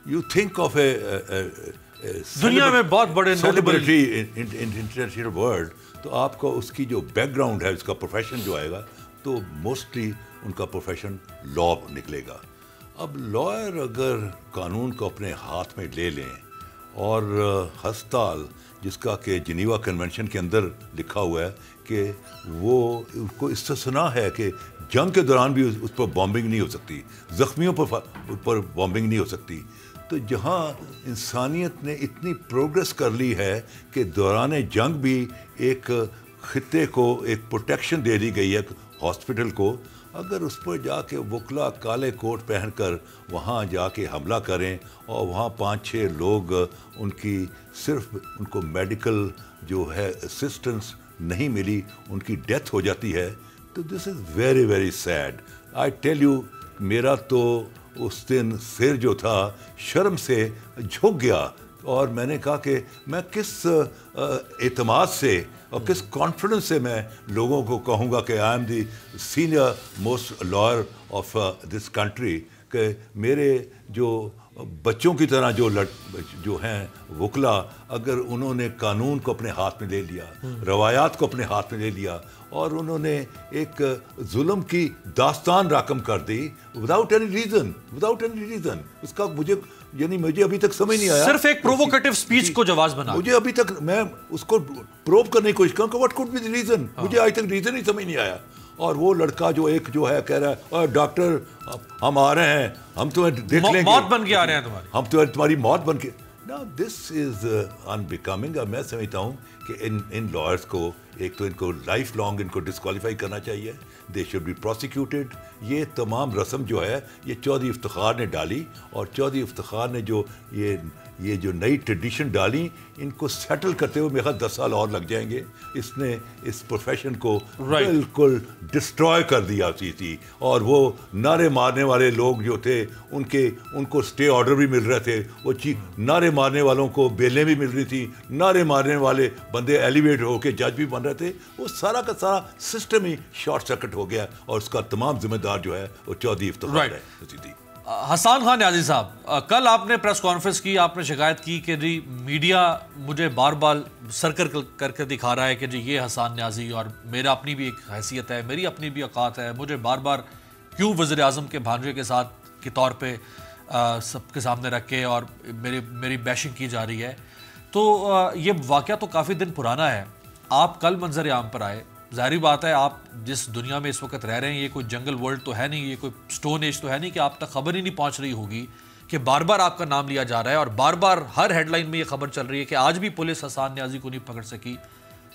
یو تھنک آف اے دنیا میں بہت بڑے سیلیبریٹی انٹرنیشنل ورلڈ, تو آپ کو اس کی جو بیک گراؤنڈ ہے, اس کا پروفیشن جو آئے گا, تو موسٹلی ان کا پروفیشن لا نکلے گا. اب لائر اگر قانون کو اپنے ہاتھ میں لے لیں, اور ہسپتال جس کا کہ جنیوا کنونشن کے اندر لکھا ہوا ہے کہ وہ کو استثناء ہے کہ جنگ کے دوران بھی اس پر بامبنگ نہیں ہو سکتی, زخمیوں پر بامبنگ نہیں ہو سکتی. تو جہاں انسانیت نے اتنی پروگریس کر لی ہے کہ دوران جنگ بھی ایک خطے کو ایک پروٹیکشن دے دی گئی ہے ہاسپٹل کو, اگر اس پر جا کے وکلا کالے کوٹ پہن کر وہاں جا کے حملہ کریں اور وہاں 5-6 لوگ ان کی صرف ان کو میڈیکل جو ہے اسسٹنس نہیں ملی, ان کی ڈیتھ ہو جاتی ہے, تو this is very very sad. I tell you, میرا تو اس دن سر جو تھا شرم سے جھک گیا, اور میں نے کہا کہ میں کس اعتماد سے اور کس کانفیڈنس سے میں لوگوں کو کہوں گا کہ I am the senior most lawyer of this country, کہ میرے جو بچوں کی طرح جو ہیں وکلا, اگر انہوں نے قانون کو اپنے ہاتھ میں لے لیا, روایات کو اپنے ہاتھ میں لے لیا, اور انہوں نے ایک ظلم کی داستان رقم کر دی وداؤٹ اینی ریزن, اس کا مجھے ابھی تک سمجھ نہیں آیا. صرف ایک پرووکیٹو سپیچ کو جواز بنا, مجھے ابھی تک, میں اس کو پروو کرنے کی کوشش کروں کہ what could be the reason, مجھے آج تک ریزن ہی سمجھ نہیں آیا. اور وہ لڑکا جو ایک جو ہے کہہ رہا ہے, اور ڈاکٹر ہم آ رہے ہیں, ہم تمہیں دیکھ لیں گے, موت بن کے آ رہے ہیں تمہاری, ہم تمہاری موت بن کے. نا دس از انبیکمنگ. میں سمجھتا ہوں کہ ان لائرس کو ایک تو ان کو لائف لانگ ان کو ڈسکوالیفائی کرنا چاہیے, دے شوڈ بی پروسیکیوٹیڈ. یہ تمام رسم جو ہے یہ چودھری افتخار نے ڈالی, اور چودھری افتخار نے جو یہ جو نئی ٹریڈیشن ڈالی, ان کو سیٹل کرتے ہوئے میرے خیال 10 سال اور لگ جائیں گے. اس نے اس پروفیشن کو بالکل ڈسٹروائے کر دیا تھی. اور وہ نعرے مارنے والے لوگ جو تھے ان کو اسٹے آرڈر بھی مل رہے تھے, وہ نعرے مارنے والوں کو بیلیں بھی مل رہی تھی, نعرے مارنے والے بندے ایلیویٹ ہو کے جج بھی بن رہے تھے. وہ سارا کا سارا سسٹم ہی شارٹ سرکٹ ہو گیا, اور اس کا تمام ذمہ دار جو ہے وہ چودھری افتخار ہے. حسان خان نیازی صاحب, کل آپ نے پریس کانفرنس کی, آپ نے شکایت کی کہ جی میڈیا مجھے بار بار سرکل کر کے دکھا رہا ہے کہ جی یہ حسان نیازی, اور میرا اپنی بھی ایک حیثیت ہے, میری اپنی بھی اوقات ہے, مجھے بار بار کیوں وزیر اعظم کے بھانجے کے ساتھ کے طور پہ سب کے سامنے رکھ کے اور میری بیشنگ کی جا رہی ہے. تو یہ واقعہ تو کافی دن پرانا ہے. آپ کل منظر عام پر آئے, ظاہری بات ہے آپ جس دنیا میں اس وقت رہ رہے ہیں یہ کوئی جنگل ورلڈ تو ہے نہیں, یہ کوئی سٹون ایج تو ہے نہیں کہ آپ تک خبر ہی نہیں پہنچ رہی ہوگی کہ بار بار آپ کا نام لیا جا رہا ہے, اور بار بار ہر ہیڈ لائن میں یہ خبر چل رہی ہے کہ آج بھی پولیس حسان نیازی کو نہیں پکڑ سکی.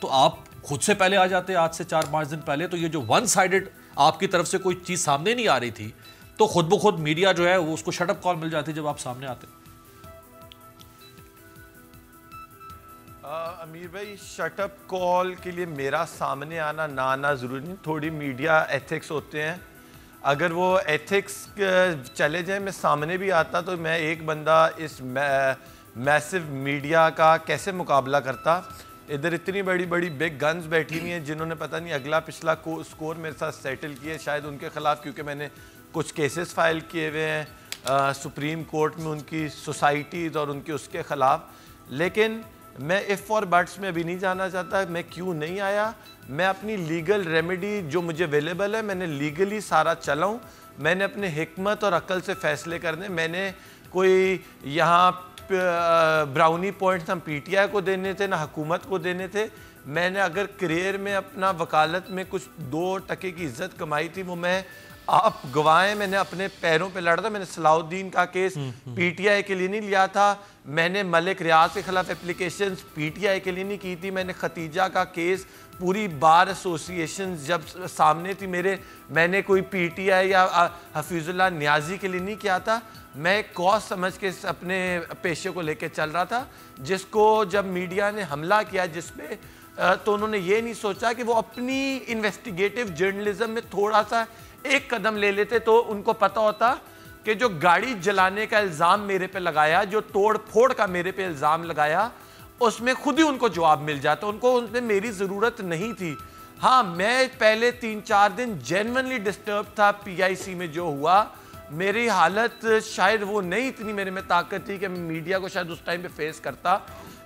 تو آپ خود سے پہلے آ جاتے, آج سے 4-5 دن پہلے. تو یہ جو ون سائیڈڈ آپ کی طرف سے کوئی چیز سامنے نہیں آ رہی تھی, تو خود بخود میڈیا جو ہے وہ اس کو شٹ اپ کال مل جاتی جب آپ سامنے آتے. امیر بھائی, شٹ اپ کال کے لیے میرا سامنے آنا نہ آنا ضروری نہیں, تھوڑی میڈیا ایتھکس ہوتے ہیں. اگر وہ ایتھکس چلے جائیں, میں سامنے بھی آتا تو میں ایک بندہ اس میسو میڈیا کا کیسے مقابلہ کرتا. ادھر اتنی بڑی بڑی بگ گنز بیٹھی ہوئی ہیں جنہوں نے پتہ نہیں اگلا پچھلا اسکور میرے ساتھ سیٹل کیے, شاید ان کے خلاف, کیونکہ میں نے کچھ کیسز فائل کیے ہوئے ہیں سپریم کورٹ میں ان کی سوسائٹیز اور ان کے اس کے خلاف. لیکن میں ایف اور بٹس میں ابھی نہیں جانا چاہتا میں کیوں نہیں آیا. میں اپنی لیگل ریمیڈی جو مجھے اویلیبل ہے, میں نے لیگلی سارا چلا ہوں. میں نے اپنے حکمت اور عقل سے فیصلے کرنے, میں نے کوئی یہاں براؤنی پوائنٹس ہم پی ٹی آئی کو دینے تھے، نہ حکومت کو دینے تھے. میں نے اگر کریئر میں اپنا وکالت میں کچھ 2% کی عزت کمائی تھی، وہ میں آپ گواہیں میں نے اپنے پیروں پہ لڑا تھا. میں نے صلاح الدین کا کیس پی ٹی آئی کے لیے نہیں لیا تھا. میں نے ملک ریاض کے خلاف اپلیکیشنز پی ٹی آئی کے لیے نہیں کی تھی. میں نے ختیجہ کا کیس پوری بار ایسوسیشن جب سامنے تھی میرے، میں نے کوئی پی ٹی آئی یا حفیظ اللہ نیازی کے لیے نہیں کیا تھا. میں ایک کاز سمجھ کے اپنے پیشے کو لے کے چل رہا تھا، جس کو جب میڈیا نے حملہ کیا جس پہ، تو انہوں نے یہ نہیں سوچا کہ وہ اپنی انویسٹیگیٹو جرنلزم میں تھوڑا سا ایک قدم لے لیتے تو ان کو پتہ ہوتا کہ جو گاڑی جلانے کا الزام میرے پہ لگایا، جو توڑ پھوڑ کا میرے پہ الزام لگایا، اس میں خود ہی ان کو جواب مل جاتا. ان کو ان پہ میری ضرورت نہیں تھی. ہاں میں پہلے 3-4 دن جینونلی ڈسٹرب تھا پی آئی سی میں جو ہوا. میری حالت شاید وہ نہیں اتنی میرے میں طاقت تھی کہ میں میڈیا کو شاید اس ٹائم پہ فیس کرتا،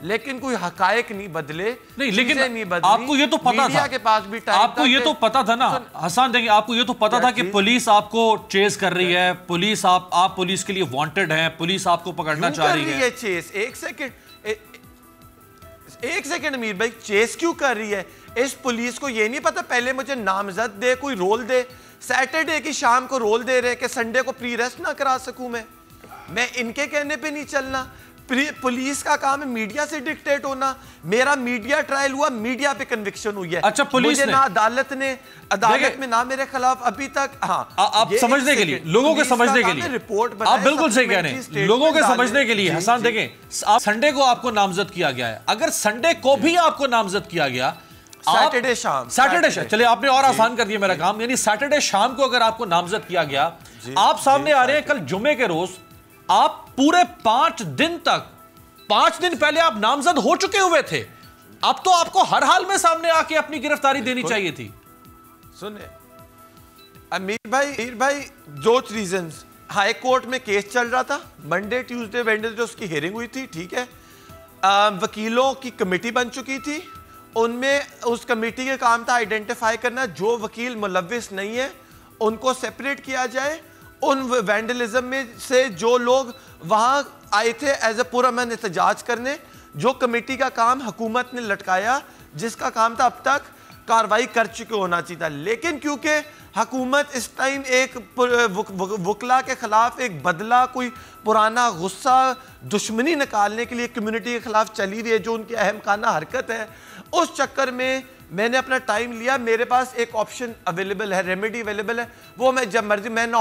لیکن کوئی حقائق نہیں بدلے. نہیں لیکن آپ کو یہ تو پتا تھا، کے پاس بھی ٹائم آپ کو یہ تو پتا تھا نا حسان دیکھیں، آپ کو یہ تو پتا تھا کہ پولیس آپ کو چیز کر رہی ہے، پولیس آپ پولیس کے لیے وانٹڈ ہیں، پولیس آپ کو پکڑنا چاہ رہی ہے. چیز ایک سیکنڈ امیر بھائی، چیز کیوں کر رہی ہے؟ اس پولیس کو یہ نہیں پتا پہلے مجھے نامزد دے، کوئی رول دے. سیٹرڈے کی شام کو رول دے رہے کہ سنڈے کو پری ریسٹ نہ کرا سکوں. میں ان کے کہنے پہ نہیں چلنا. پولیس کا کام ہے میڈیا سے ڈکٹیٹ ہونا. میرا میڈیا ٹرائل ہوا، میڈیا پہ کنوکشن ہوئی ہے. اچھا پولیس نے، نہ عدالت میں نہ میرے خلاف ابھی تک. ہاں آپ سمجھنے کے لیے، لوگوں کے سمجھنے کے لیے رپورٹ آپ بالکل صحیح کہہ رہے ہیں. لوگوں کے سمجھنے کے لیے حسان دیکھیں، سنڈے کو آپ کو نامزد کیا گیا ہے. اگر سنڈے کو بھی آپ کو نامزد کیا گیا، سیٹرڈے شام، چلے آپ نے اور آسان کر دیا میرا کام. یعنی سیٹرڈے شام کو اگر آپ کو نامزد کیا گیا، آپ سامنے آ رہے ہیں کل جمعے کے روز، آپ پورے 5 دن تک، 5 دن پہلے آپ نامزد ہو چکے ہوئے تھے. اب تو آپ کو ہر حال میں سامنے آ کے اپنی گرفتاری دینی چاہیے تھی. سنیں امیر بھائی 2 ریزنز. ہائی کورٹ میں کیس چل رہا تھا، منڈے ٹیوزڈے وینڈسڈے اس کی ہیئرنگ ہوئی تھی، ٹھیک ہے. وکیلوں کی کمیٹی بن چکی تھی. ان میں اس کمیٹی کا کام تھا آئیڈینٹیفائی کرنا جو وکیل ملوث نہیں ہے ان کو سیپریٹ کیا جائے. ان وینڈلزم میں سے جو لوگ وہاں آئے تھے ایز اے پورا امن احتجاج کرنے، جو کمیٹی کا کام حکومت نے لٹکایا، جس کا کام تھا اب تک کاروائی کر چکے ہونا چاہیے تھا. لیکن کیونکہ حکومت اس ٹائم ایک وکلا کے خلاف ایک بدلہ، کوئی پرانا غصہ، دشمنی نکالنے کے لیے کمیونٹی کے خلاف چلی ہوئی ہے جو ان کی اہم خانہ حرکت ہے، اس چکر میں میں نے اپنا ٹائم لیا. میرے پاس ایک آپشن اویلیبل ہے، ریمیڈی اویلیبل ہے، وہ میں جب مرضی، میں نے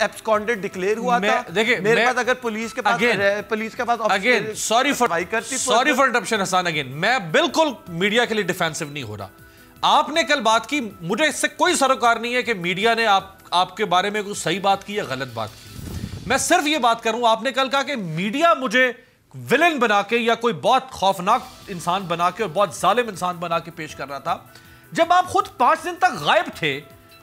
ایبسکانڈڈ ڈکلیئر ہوا تھا. میرے پاس اگر پولیس کے پاس again sorry for interruption Hassan, again میں بالکل میڈیا کے لیے ڈیفینسو نہیں ہو رہا. آپ نے کل بات کی، مجھے اس سے کوئی سروکار نہیں ہے کہ میڈیا نے آپ کے بارے میں کوئی صحیح بات کی یا غلط بات کی. میں صرف یہ بات کروں، آپ نے کل کہا کہ میڈیا مجھے ویلن بنا کے یا کوئی بہت خوفناک انسان بنا کے اور بہت ظالم انسان بنا کے پیش کر رہا تھا. جب آپ خود 5 دن تک غائب تھے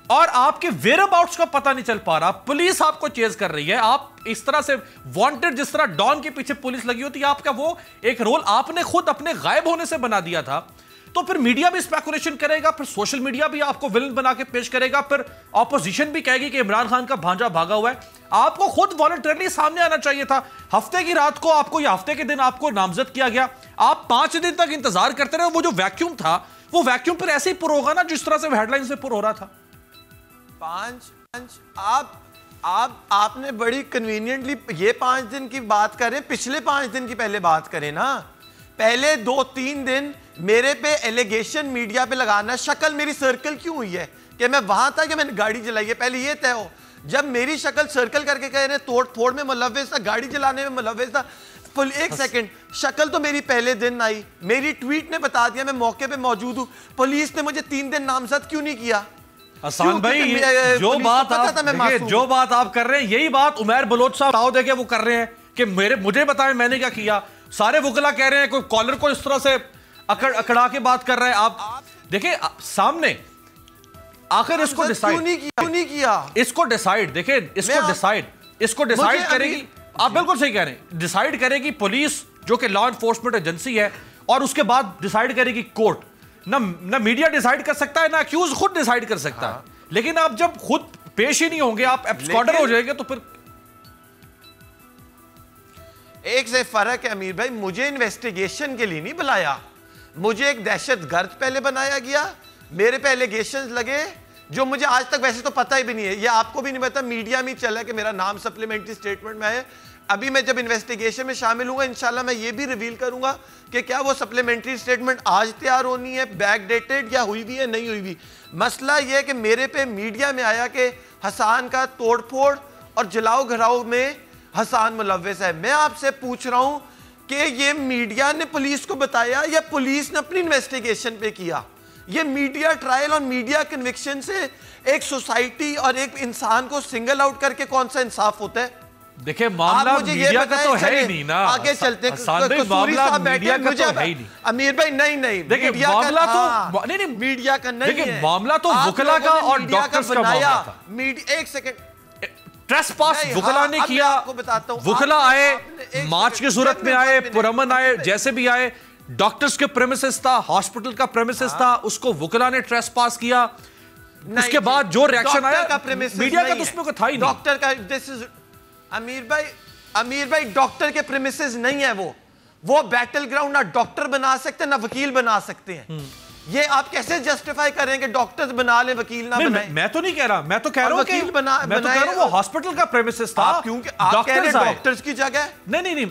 اور آپ کے ویئر اباؤٹس کا پتہ نہیں چل پا رہا، پولیس آپ کو چیز کر رہی ہے، آپ اس طرح سے وانٹڈ، جس طرح ڈان کے پیچھے پولیس لگی ہوتی ہے، آپ کا وہ ایک رول آپ نے خود اپنے غائب ہونے سے بنا دیا تھا. تو پھر میڈیا بھی اسپیکولیشن کرے گا، پھر سوشل میڈیا بھی آپ کو ویلن بنا کے پیش کرے گا، پھر اپوزیشن بھی کہے گی کہ عمران خان کا بھانجا بھاگا ہوا ہے. آپ کو خود والنٹرلی سامنے آنا چاہیے تھا. ہفتے کی رات کو آپ کو یا ہفتے کے دن آپ کو نامزد کیا گیا، آپ 5 دن تک انتظار کرتے رہے. وہ جو ویکیوم تھا، وہ ویکیوم پھر ایسے ہی پر ہوگا نا جس طرح سے ہیڈ لائن سے پر ہو رہا تھا. آپ نے بڑی کنوینینٹلی یہ 5 دن کی بات کریں، پچھلے 5 دن کی پہلے بات کریں نا. پہلے 2-3 دن میرے پہ ایلیگیشن میڈیا پہ لگانا، شکل میری سرکل کیوں ہوئی ہے کہ میں وہاں تھا کہ میں نے گاڑی جلائی ہے، پہلے یہ طے ہو. جب میری شکل سرکل کر کے کہہ رہے ہیں توڑ پھوڑ میں ملوث تھا، گاڑی جلانے میں ملوث تھا. ایک سیکنڈ، شکل تو میری پہلے دن آئی، میری ٹویٹ نے بتا دیا میں موقع پہ موجود ہوں. پولیس نے مجھے 3 دن نامزد کیوں نہیں کیا؟ حسان بھائی جو بات آپ کر رہے ہیں، یہی بات عمیر بلوچ صاحب دے کے وہ کر رہے ہیں کہ مجھے بتائیں میں نے کیا کیا. سارے وکلا کہہ رہے ہیں کوئی کالر کو اس طرح سے اکڑا کے بات کر رہے ہیں. آپ دیکھیں سامنے آخر اس کو ڈیسائیڈ کرے گی. آپ بالکل صحیح کہہ رہے ہیں، ڈیسائیڈ کرے گی پولیس جو کہ لا انفورسمنٹ ایجنسی ہے، اور اس کے بعد ڈیسائیڈ کرے گی کورٹ. نہ میڈیا ڈیسائیڈ کر سکتا ہے، نہ ایکیوز خود ڈیسائیڈ کر سکتا ہے. لیکن آپ جب خود پیش ہی نہیں ہوں گے، آپ ایبسکانڈر ہو جائیں گے، تو پھر ایک سے فرق ہے امیر بھائی, مجھے انویسٹیگیشن کے لیے نہیں بلایا, مجھے ایک دہشت گرد پہلے بنایا گیا, میرے پہ ایلیگیشنز لگے جو مجھے آج تک ویسے تو پتہ ہی بھی نہیں ہے, یہ آپ کو بھی نہیں پتا, میڈیا میں چلا کہ میرا نام سپلیمنٹری سٹیٹمنٹ میں ہے. ابھی میں جب انویسٹیگیشن میں شامل ہوں گا انشاءاللہ میں یہ بھی ریویل کروں گا کہ کیا وہ سپلیمنٹری سٹیٹمنٹ آج تیار ہونی ہے, بیک ڈیٹڈ, یا ہوئی بھی ہے نہیں ہوئی بھی. مسئلہ یہ ہے کہ میرے پہ میڈیا میں آیا کہ حسان کا توڑ پھوڑ اور جلاؤ گھراؤ میں حسان ملوث ہے. میں آپ سے پوچھ رہا ہوں کہ یہ میڈیا نے پولیس کو بتایا یا پولیس نے اپنی انویسٹیگیشن پہ کیا؟ یہ میڈیا ٹرائل اور میڈیا کنوکشن سے ایک سوسائٹی اور ایک انسان کو سنگل آؤٹ کر کے کون سا انصاف ہوتا ہے؟ دیکھیں معاملہ میڈیا کا تو ہے ہی نہیں نا, آگے چلتے ہیں. معاملہ میڈیا کا تو ہے ہی نہیں. امیر بھائی نہیں, دیکھیں معاملہ تو نہیں میڈیا کا نہیں ہے, دیکھیں معاملہ تو وکلا کا اور ڈاکٹرز کا معاملہ تھا. ایک سیکنڈ, ٹریس پاس وکلا نے کیا, وکلا آئے مارچ کی صورت میں آئے, پرامن آئے, جیسے بھی آئے, ڈاکٹرز کے پریمیسز تھا, ہاسپٹل کا پریمیسز تھا, اس کو وکلا نے ٹریس پاس کیا. اس کے بعد جو ریاکشن آیا میڈیا کا تو اس میں کوئی تھا ہی نہیں. ڈاکٹر کا امیر بھائی ڈاکٹر کے پریمیسز نہیں ہے, وہ بیٹل گراؤنڈ نہ ڈاکٹر بنا سکتے نہ وکیل بنا سکتے ہیں. یہ آپ کیسے جسٹیفائی کریں کہ ڈاکٹرز بنا لیں وکیل نہ بنائیں؟ میں تو نہیں کہہ رہا, میں تو کہہ رہا ہوں وہ ہاسپٹل کا پریمیسز تھا. کیونکہ آپ کہہ رہے ہیں ڈاکٹرز کی جگہ, نہیں,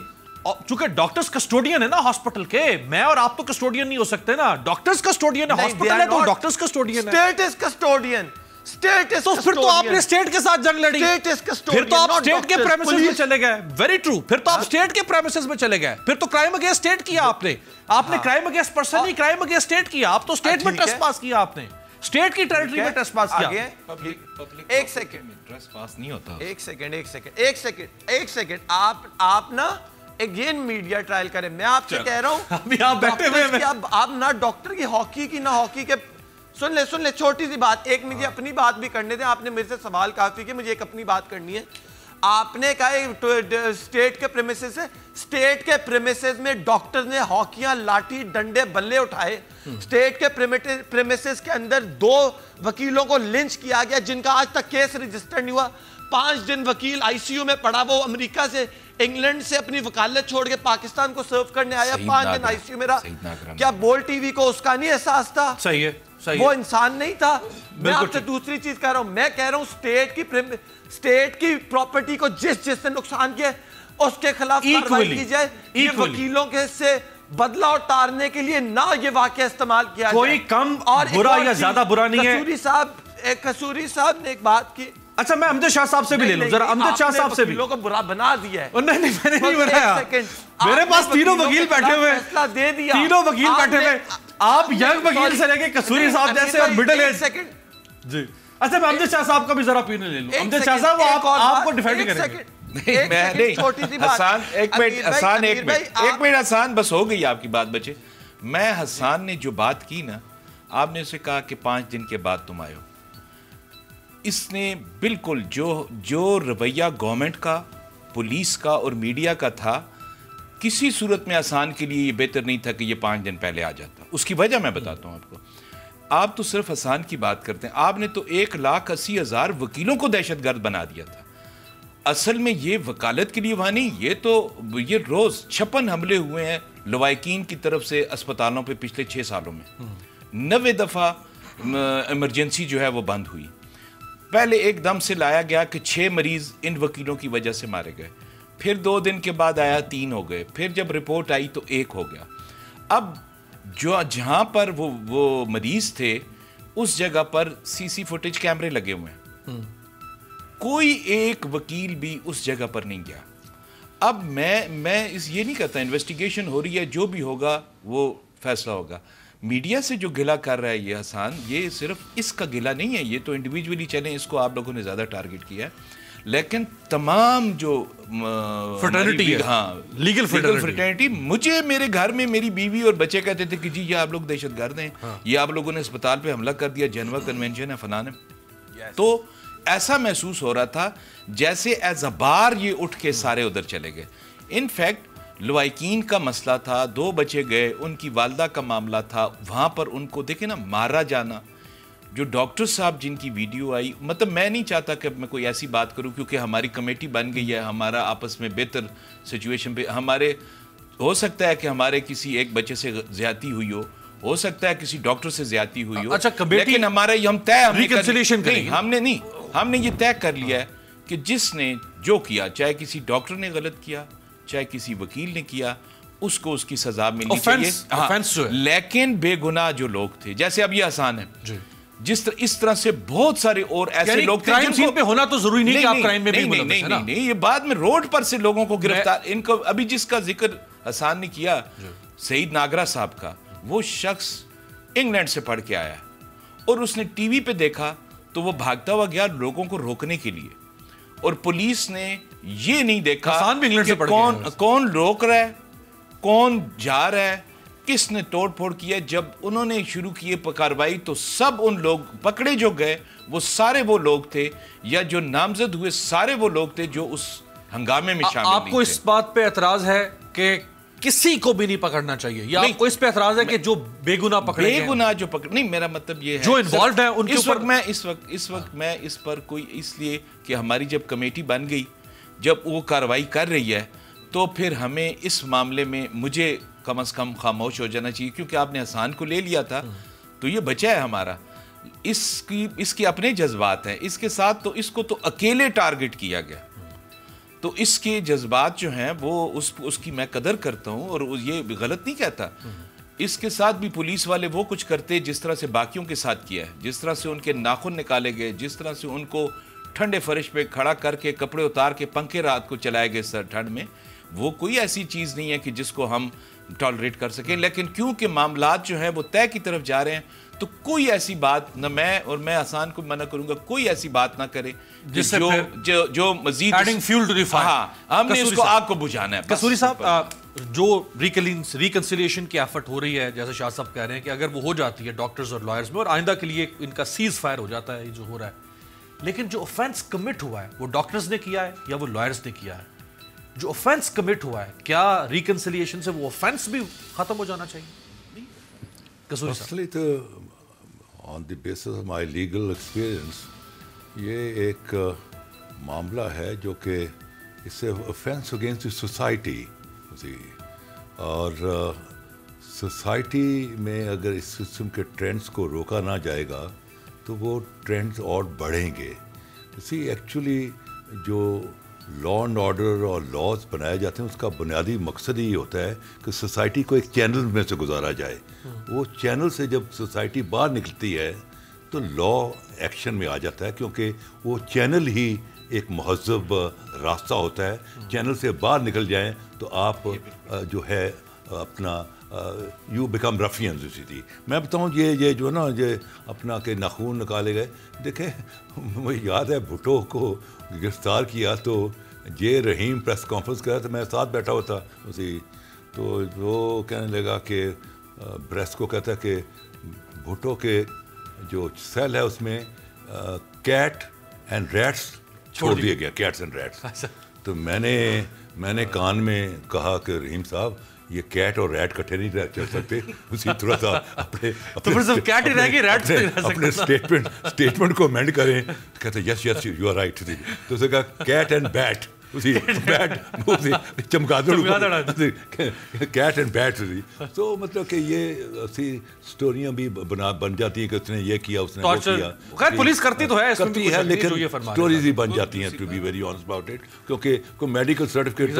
چونکہ ڈاکٹرز کسٹوڈین ہے نا ہاسپٹل کے, میں اور آپ تو کسٹوڈین نہیں ہو سکتے نا, ڈاکٹرز کسٹوڈین ہے, ہاسپٹل ہے تو ڈاکٹرز کسٹوڈین ہے. اسٹیٹ از کسٹوڈین, تو پھر تو آپ نے اسٹیٹ کے ساتھ جنگ لڑی, پھر تو آپ اسٹیٹ کے پریمیسز میں چلے گئے. ویری ٹرو, پھر تو آپ اسٹیٹ کے پریمیسز میں چلے گئے, پھر تو کرائم اگینسٹ اسٹیٹ کیا آپ نے کرائم اگینسٹ پرسن نہیں, کرائم اگینسٹ اسٹیٹ کیا. آپ تو اسٹیٹ میں ٹریس پاس کیا, آپ نے اسٹیٹ کی ٹیریٹری میں ٹریس پاس کیا. ایک سیکنڈ, ٹریس پاس نہیں ہوتا. ایک سیکنڈ, آپ نا اگین میڈیا ٹرائل کریں. میں آپ سے کہہ رہا ہوں ابھی آپ بیٹھے ہوئے ہیں, آپ نہ ڈاکٹر کی ہاکی کی نہ ہاکی کے. سن لے چھوٹی سی بات, ایک مجھے اپنی بات بھی کرنے دیں. آپ نے میرے سے سوال کافی کہ مجھے ایک اپنی بات کرنی ہے. آپ نے کہا اسٹیٹ کے پریمیسز سے, اسٹیٹ کے پریمیسز میں ڈاکٹر نے ہاکیاں, لاٹھی, ڈنڈے, بلے اٹھائے. اسٹیٹ کے پریمیسز کے اندر 2 وکیلوں کو لنچ کیا گیا جن کا آج تک کیس رجسٹر نہیں ہوا. 5 دن وکیل آئی سی یو میں پڑا, وہ امریکہ سے انگلینڈ سے اپنی وکالت چھوڑ کے پاکستان کو سرو کرنے آیا, 5 دن آئی سی یو میں رہا. کیا بول ٹی وی کو اس کا نہیں احساس تھا؟ صحیح ہے, وہ انسان نہیں تھا. میں آپ سے دوسری چیز کہہ رہا ہوں, میں کہہ رہا ہوں اسٹیٹ کی پراپرٹی کو جس نے نقصان کیا اس کے خلاف کارروائی کی جائے. یہ وکیلوں کے سے بدلہ اتارنے کے لیے نہ یہ واقعہ استعمال کیا جائے. کوئی کم برا یا زیادہ برا نہیں ہے. قصوری صاحب نے ایک بات کی. اچھا میں امجد شاہ صاحب سے بھی لے لوں ذرا, امجد شاہ صاحب سے بھی. وکیلوں کو برا بنا دیا ہے. نہیں میں نے نہیں بنایا, میرے پاس تینوں وکیل بیٹھے ہوئے, تینوں وکیل بیٹھے ہوئے, آپ ینگ وکیل سے لے کے قصوری صاحب جیسے اور مڈل ایج. جی اچھا میں امجد شاہ صاحب کا بھی ذرا پینے لے لوں. امجد شاہ صاحب وہ آپ کو ڈیفینڈ کریں گے. ایک منٹ حسان, بس ہو گئی آپ کی بات بچے. میں حسان نے جو بات کی نا, آپ نے اسے کہا کہ 5 دن کے بعد تم آئے ہو. اس نے بالکل جو رویہ گورنمنٹ کا, پولیس کا اور میڈیا کا تھا, کسی صورت میں حسان کے لیے یہ بہتر نہیں تھا کہ یہ 5 دن پہلے آ جاتا. اس کی وجہ میں بتاتا ہوں آپ کو. آپ تو صرف حسان کی بات کرتے ہیں, آپ نے تو 1,80,000 وکیلوں کو دہشت گرد بنا دیا تھا. اصل میں یہ وکالت کے لیے وہاں نہیں, یہ روز 56 حملے ہوئے ہیں لوائقین کی طرف سے اسپتالوں پہ پچھلے 6 سالوں میں. 90 دفعہ ایمرجنسی جو ہے وہ بند ہوئی. پہلے ایک دم سے لایا گیا کہ 6 مریض ان وکیلوں کی وجہ سے مارے گئے, پھر 2 دن کے بعد آیا 3 ہو گئے, پھر جب رپورٹ آئی تو 1 ہو گیا. اب جہاں پر وہ مریض تھے اس جگہ پر CC فوٹیج کیمرے لگے ہوئے ہیں, کوئی ایک وکیل بھی اس جگہ پر نہیں گیا. اب میں یہ نہیں کہتا, انویسٹیگیشن ہو رہی ہے, جو بھی ہوگا وہ فیصلہ ہوگا. میڈیا سے جو گلہ کر رہا ہے یہ حسان, یہ صرف اس کا گلہ نہیں ہے, یہ تو انڈیویجولی چلیں, اس کو آپ لوگوں نے زیادہ ٹارگٹ کیا ہے, لیکن تمام جو فرٹرنٹی ہے, ہاں لیگل فرٹرنٹی, مجھے میرے گھر میں میری بیوی اور بچے کہتے تھے کہ جی یہ آپ لوگ دہشت گرد ہیں, یہ آپ لوگوں نے اسپتال پہ حملہ کر دیا, جنیوا کنونشن ہے فلاں. تو ایسا محسوس ہو رہا تھا جیسے ایز اے بار یہ اٹھ کے سارے ادھر چلے گئے. انفیکٹ لوائقین کا مسئلہ تھا, 2 بچے گئے, ان کی والدہ کا معاملہ تھا, وہاں پر ان کو دیکھیں نا مارا جانا. جو ڈاکٹر صاحب جن کی ویڈیو آئی, مطلب میں نہیں چاہتا کہ میں کوئی ایسی بات کروں کیونکہ ہماری کمیٹی بن گئی ہے, ہمارا آپس میں بہتر سچویشن پہ ہمارے ہو سکتا ہے کہ ہمارے کسی ایک بچے سے زیادتی ہوئی ہو سکتا ہے کسی ڈاکٹر سے زیادتی ہوئی ہو. اچھا لیکن ہمارا ہم نے یہ طے کر لیا ہے کہ جس نے جو کیا, چاہے کسی ڈاکٹر نے غلط کیا, چاہے کسی وکیل نے کیا, اس کو اس کی سزا ملنی چاہیے. لیکن بے گناہ جو لوگ تھے, جیسے اب یہ آسان ہے, اس طرح سے بہت سارے اور ایسے لوگ تھے کرائم سین پہ ہونا تو ضروری نہیں کہ آپ کرائم میں بھی ملوث ہیں نا. نہیں, یہ بعد میں روڈ پر سے لوگوں کو گرفتار, ان کو ابھی جس کا ذکر حسان نے کیا سعید ناگرہ صاحب کا, وہ شخص انگلینڈ سے پڑھ کے آیا اور اس نے ٹی وی پہ دیکھا تو وہ بھاگتا ہوا گیا لوگوں کو روکنے کے لیے, اور پولیس نے یہ نہیں دیکھا کہ کون روک رہا ہے, کون جا رہا ہے, کس نے توڑ پھوڑ کیا. جب انہوں نے شروع کیے کارروائی تو سب ان لوگ پکڑے جو گئے وہ سارے وہ لوگ تھے, یا جو نامزد ہوئے سارے وہ لوگ تھے جو اس ہنگامے میں شامل نہیں تھے. آپ کو اس بات پہ اعتراض ہے کہ کسی کو بھی نہیں پکڑنا چاہیے, یا آپ کو اس پہ اعتراض ہے کہ جو بے گناہ پکڑے گئے, بے گناہ جو پکڑ, نہیں میرا مطلب یہ ہے جو انوالوڈ ہیں ان کے اوپر اس وقت میں اس پر کوئی, اس لیے کہ ہماری جب کمیٹی بن گئی, جب وہ کارروائی کر رہی ہے, تو پھر ہمیں اس معاملے میں مجھے کم از کم خاموش ہو جانا چاہیے, کیونکہ آپ نے حسان کو لے لیا تھا تو یہ بچہ ہے ہمارا, اس کے اپنے جذبات ہیں, اس کے ساتھ تو اس کو تو اکیلے ٹارگٹ کیا گیا, تو اس کے جذبات جو ہیں وہ اس کی میں قدر کرتا ہوں اور یہ غلط نہیں کہتا. اس کے ساتھ بھی پولیس والے وہ کچھ کرتے جس طرح سے باقیوں کے ساتھ کیا ہے, جس طرح سے ان کے ناخن نکالے گئے, جس طرح سے ان کو ٹھنڈے فرش پہ کھڑا کر کے کپڑے اتار کے پنکھے رات کو چلائے گئے سر ٹھنڈ میں, وہ کوئی ایسی چیز نہیں ہے کہ جس کو ہم ٹالریٹ کر سکیں. لیکن کیونکہ معاملات جو ہیں وہ طے کی طرف جا رہے ہیں, تو کوئی ایسی بات نہ میں اور میں حسان کو منع کروں گا, کوئی ایسی بات نہ کرے جس سے جو مزید ہم نے اس کو آگ کو بجھانا ہے. قصوری صاحب, جو ریکنسیلیشن کی ایفرٹ ہو رہی ہے, جیسے شاہ صاحب کہہ رہے ہیں کہ اگر وہ ہو جاتی ہے ڈاکٹرز اور لائرز میں, اور آئندہ کے لیے ان کا سیز فائر ہو جاتا ہے جو ہو رہا ہے, لیکن جو آفینس کمٹ ہوا ہے وہ ڈاکٹرز نے کیا ہے یا وہ لائرز نے کیا ہے؟ جو آفینس کمٹ ہوا ہے, کیا ریکنسیلیشن سے وہ آفینس بھی ختم ہو جانا چاہیے؟ Kasuri Sahab, on the basis of my legal experience, یہ ایک معاملہ ہے جو کہ اس سے آفینس اگینسٹ دی سوسائٹی, اور سوسائٹی میں اگر اس قسم کے ٹرینڈس کو روکا نہ جائے گا تو وہ ٹرینڈس اور بڑھیں گے. ایکچولی جو لا اینڈ آرڈر اور لاز بنائے جاتے ہیں اس کا بنیادی مقصد ہی ہوتا ہے کہ سوسائٹی کو ایک چینل میں سے گزارا جائے. وہ چینل سے جب سوسائٹی باہر نکلتی ہے تو لا ایکشن میں آ جاتا ہے, کیونکہ وہ چینل ہی ایک مہذب راستہ ہوتا ہے. چینل سے باہر نکل جائیں تو آپ جو ہے اپنا یو بیکم رفینز. اسی تھی میں بتاؤں, یہ جو نا یہ اپنا کہ ناخون نکالے گئے, دیکھیں مجھے یاد ہے بھٹو کو گرفتار کیا تو جے رحیم پریس کانفرنس کر رہا تھا, میں ساتھ بیٹھا ہوا تھا اسی, تو وہ کہنے لگا کہ پریس کو کہتا ہے کہ بھٹو کے جو سیل ہے اس میں کیٹ اینڈ ریٹس چھوڑ دیا گیا, کیٹس اینڈ ریٹس. تو میں نے کان میں کہا کہ رحیم صاحب یہ کیٹ اور ریٹ کٹھے نہیں چل سکتے, اسی تھوڑا سا اپنے اسٹیٹمنٹ کو امینڈ کریں. کہتے yes yes you are right. تو اسے کہا کیٹ اینڈ بیٹ, چمگادڑ کیٹ اینڈ بیٹ. تو مطلب کہ یہ اسٹوریاں بھی بن جاتی ہیں کہ اس نے یہ کیا, اس نے وہ کیا. خیر پولیس کرتی تو ہے لیکن اسٹوریز ہی بن جاتی ہیں, to be very honest about it, کیونکہ کوئی میڈیکل سرٹیفکیٹ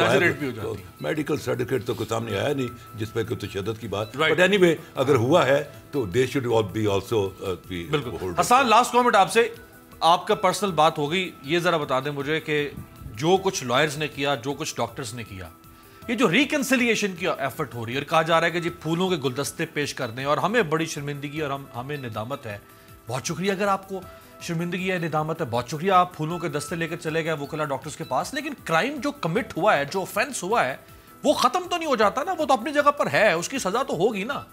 تو کوئی سامنے آیا نہیں جس پہ کوئی تشدد کی بات. بٹ اینی وے اگر ہوا ہے تو دے شوڈ بی آلسو. بالکل. حسان, لاسٹ کامنٹ آپ سے, آپ کا پرسنل بات ہو گئی, یہ ذرا بتا دیں مجھے کہ جو کچھ لائرز نے کیا, جو کچھ ڈاکٹرز نے کیا, یہ جو ریکنسیلیشن کی ایفرٹ ہو رہی ہے اور کہا جا رہا ہے کہ جی پھولوں کے گلدستے پیش کر دیں, اور ہمیں بڑی شرمندگی اور ہمیں ندامت ہے. بہت شکریہ اگر آپ کو شرمندگی ہے, ندامت ہے, بہت شکریہ, آپ پھولوں کے دستے لے کر چلے گئے وکلا ڈاکٹرز کے پاس, لیکن کرائم جو کمٹ ہوا ہے, جو آفینس ہوا ہے, وہ ختم تو نہیں ہو جاتا نا, وہ تو اپنی جگہ پر ہے, اس کی سزا تو ہوگی نا.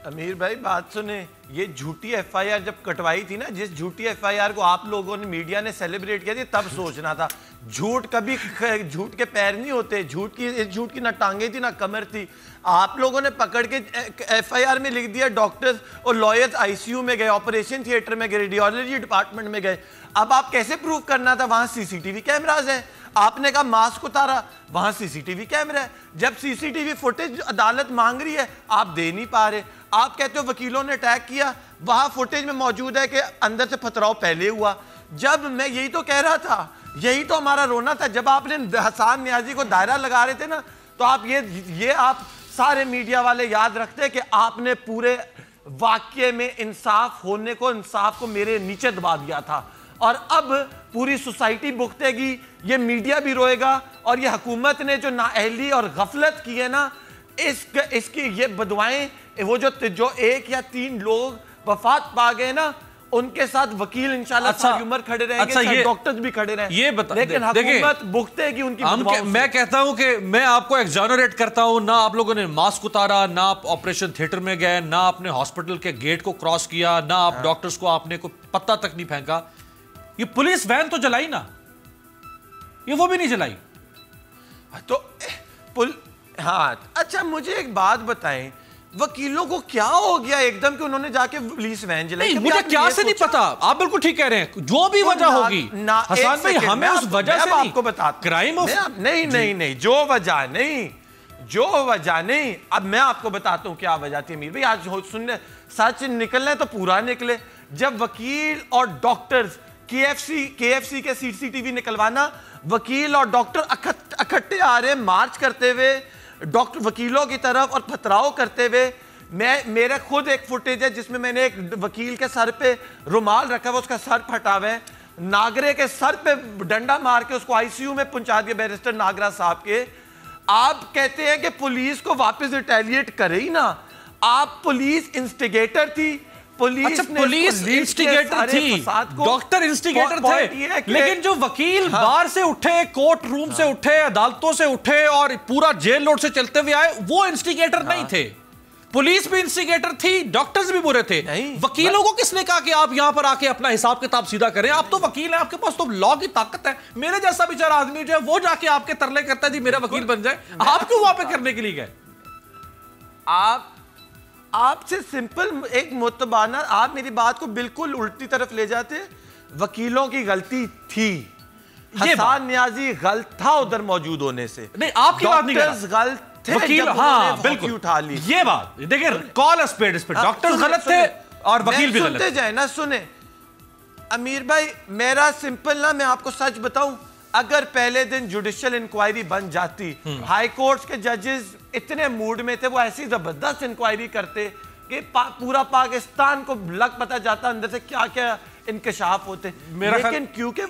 امیر بھائی بات سنیں, یہ جھوٹی ایف آئی آر جب کٹوائی تھی نا, جس جھوٹی ایف آئی آر کو آپ لوگوں نے میڈیا نے سیلیبریٹ کیا تھی, تب سوچنا تھا. جھوٹ کبھی جھوٹ کے پیر نہیں ہوتے, جھوٹ کی نہ ٹانگیں تھی نہ کمر تھی. آپ لوگوں نے پکڑ کے ایف آئی آر میں لکھ دیا ڈاکٹرز اور لائرز آئی سی یو میں گئے, آپریشن تھیٹر میں گئے, ریڈیولوجی ڈپارٹمنٹ میں گئے. اب آپ کیسے پروف کرنا تھا؟ وہاں سی سی ٹی وی کیمراز ہیں. آپ نے کہا ماسک اتارا, وہاں سی سی ٹی وی کیمرہ ہے. جب سی سی ٹی وی فوٹیج عدالت مانگ رہی ہے آپ دے نہیں پا رہے. آپ کہتے ہو وکیلوں نے اٹیک کیا, وہاں فوٹیج میں موجود ہے کہ اندر سے پتھراؤ پہلے ہوا. جب میں یہی تو کہہ رہا تھا, یہی تو ہمارا رونا تھا, جب آپ نے حسان نیازی کو دائرہ لگا رہے تھے نا, تو آپ یہ آپ سارے میڈیا والے یاد رکھتے کہ آپ نے پورے واقعے میں انصاف ہونے کو, انصاف کو میرے نیچے دبا دیا تھا. اور اب پوری سوسائٹی بھگتے گی, یہ میڈیا بھی روئے گا, اور یہ حکومت نے جو نااہلی اور غفلت کی ہے نا, اس کی یہ بدوائیں, وہ جو 1 یا 3 لوگ وفات پا گئے نا, ان کے ساتھ وکیل انشاءاللہ ساری عمر کھڑے رہیں گے, ڈاکٹرز بھی کھڑے رہیں گے, لیکن حکومت بھگتے گی ان کی بدواؤں سے. میں کہتا ہوں کہ میں آپ کو ایگزانریٹ کرتا ہوں, نہ آپ لوگوں نے ماسک اتارا, نہ آپ آپریشن تھیٹر میں گئے, نہ آپ نے ہاسپٹل کے گیٹ کو کراس کیا, نہ آپ ڈاکٹرز کو آپ نے کوئی پتہ تک نہیں پھینکا. یہ پولیس وین تو جلائی نا, یہ وہ بھی نہیں جلائی. تو ہاں اچھا مجھے ایک بات بتائیں, وکیلوں کو کیا ہو گیا ایک دم کہ انہوں نے جا کے پولیس وین جلائی؟ مجھے کیا سے نہیں پتا, آپ بالکل ٹھیک کہہ رہے ہیں, جو بھی وجہ ہوگی حسان بھائی ہمیں اس وجہ سے نہیں, آپ کو بتاتا کرائم نہیں, جو وجہ نہیں. اب میں آپ کو بتاتا ہوں کیا وجہ تھی. امیر بھائی آج سننے سچ نکلنا ہے تو پورا نکلے. جب وکیل اور ڈاکٹرز کے ایف سی کے سی سی ٹی وی نکلوانا, وکیل اور ڈاکٹر اکٹھے آ رہے ہیں مارچ کرتے ہوئے ڈاکٹر وکیلوں کی طرف اور پتھراؤ کرتے ہوئے. میرا خود ایک فوٹیج ہے جس میں میں نے ایک وکیل کے سر پہ رومال رکھا ہوا, اس کا سر پھٹا ہوا ہے, ناگرے کے سر پہ ڈنڈا مار کے اس کو آئی سی یو میں پہنچا دیا بیرسٹر ناگرا صاحب کے. آپ کہتے ہیں کہ پولیس کو واپس ریٹیلیٹ کرے ہی نا, آپ پولیس انسٹیگیٹر تھی. پولیس انسٹیگیٹر تھی, ڈاکٹر انسٹیگیٹر تھے, لیکن جو وکیل بار سے اٹھے, کورٹ روم سے اٹھے, عدالتوں سے اٹھے اور پورا جیل روڈ سے چلتے ہوئے آئے, وہ انسٹیگیٹر نہیں تھے. پولیس بھی انسٹیگیٹر تھی, ڈاکٹرز بھی برے تھے. وکیلوں کو کس نے کہا کہ آپ یہاں پر آ کے اپنا حساب کتاب سیدھا کریں؟ آپ تو وکیل ہیں, آپ کے پاس تو لا کی طاقت ہے. میرے جیسا بیچارہ آدمی جو ہے وہ جا کے آپ کے ترلے کرتا ہے جی میرا وکیل بن جائے, آپ کیوں وہاں پہ کرنے کے لیے گئے؟ آپ سے سمپل ایک متبانہ, آپ میری بات کو بالکل الٹی طرف لے جاتے. وکیلوں کی غلطی تھی, حسان نیازی غلط تھا ادھر موجود ہونے سے. نہیں آپ کی بات نہیں ڈاکٹرز غلط تھے, وکیل ہاں بالکل اٹھا لی. یہ بات دیکھیں, کال اسپیڈ اس پہ, ڈاکٹرز غلط تھے اور وکیل بھی غلط تھے. سنتے جائیں نا, سنیں امیر بھائی, میرا سمپل نا, میں آپ کو سچ بتاؤں, اگر پہلے دن جوڈیشل انکوائری بن جاتی, ہائی کورٹس کے ججز اتنے موڈ میں تھے, وہ ایسی زبردست انکوائری کرتے کہ پورا پاکستان کو لگ پتہ جاتا اندر سے کیا کیا انکشاف ہوتے. لیکن کیونکہ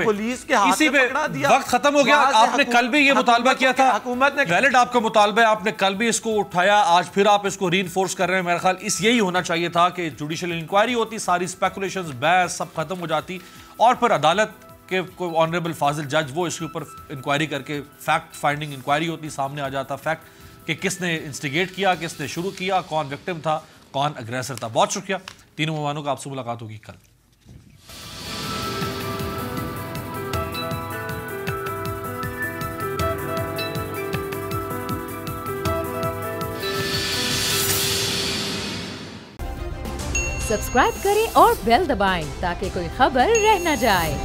پولیس کے ہاتھ میں پکڑا دیا, وقت ختم ہو گیا. آپ نے کل بھی یہ مطالبہ کیا تھا, حکومت نے ویلڈ آپ کا مطالبہ ہے, آپ نے کل بھی اس کو اٹھایا, آج پھر آپ اس کو ری انفورس کر رہے ہیں. میرا خیال یہی ہونا چاہیے تھا کہ جوڈیشل انکوائری ہوتی, ساری اسپیکولیشنز بحث سب ختم ہو جاتی, اور پھر عدالت کہ کوئی آنریبل فاضل جج وہ اس کے اوپر انکوائری کر کے فیکٹ فائنڈنگ انکوائری ہوتی, سامنے آ جاتا فیکٹ کہ کس نے انسٹیگیٹ کیا, کس نے شروع کیا, کون وکٹم تھا, کون اگریسر تھا. بہت شکریہ تینوں مہمانوں کا, آپ سے ملاقات ہوگی کل. سبسکرائب کریں اور بیل دبائیں تاکہ کوئی خبر رہ نہ جائے.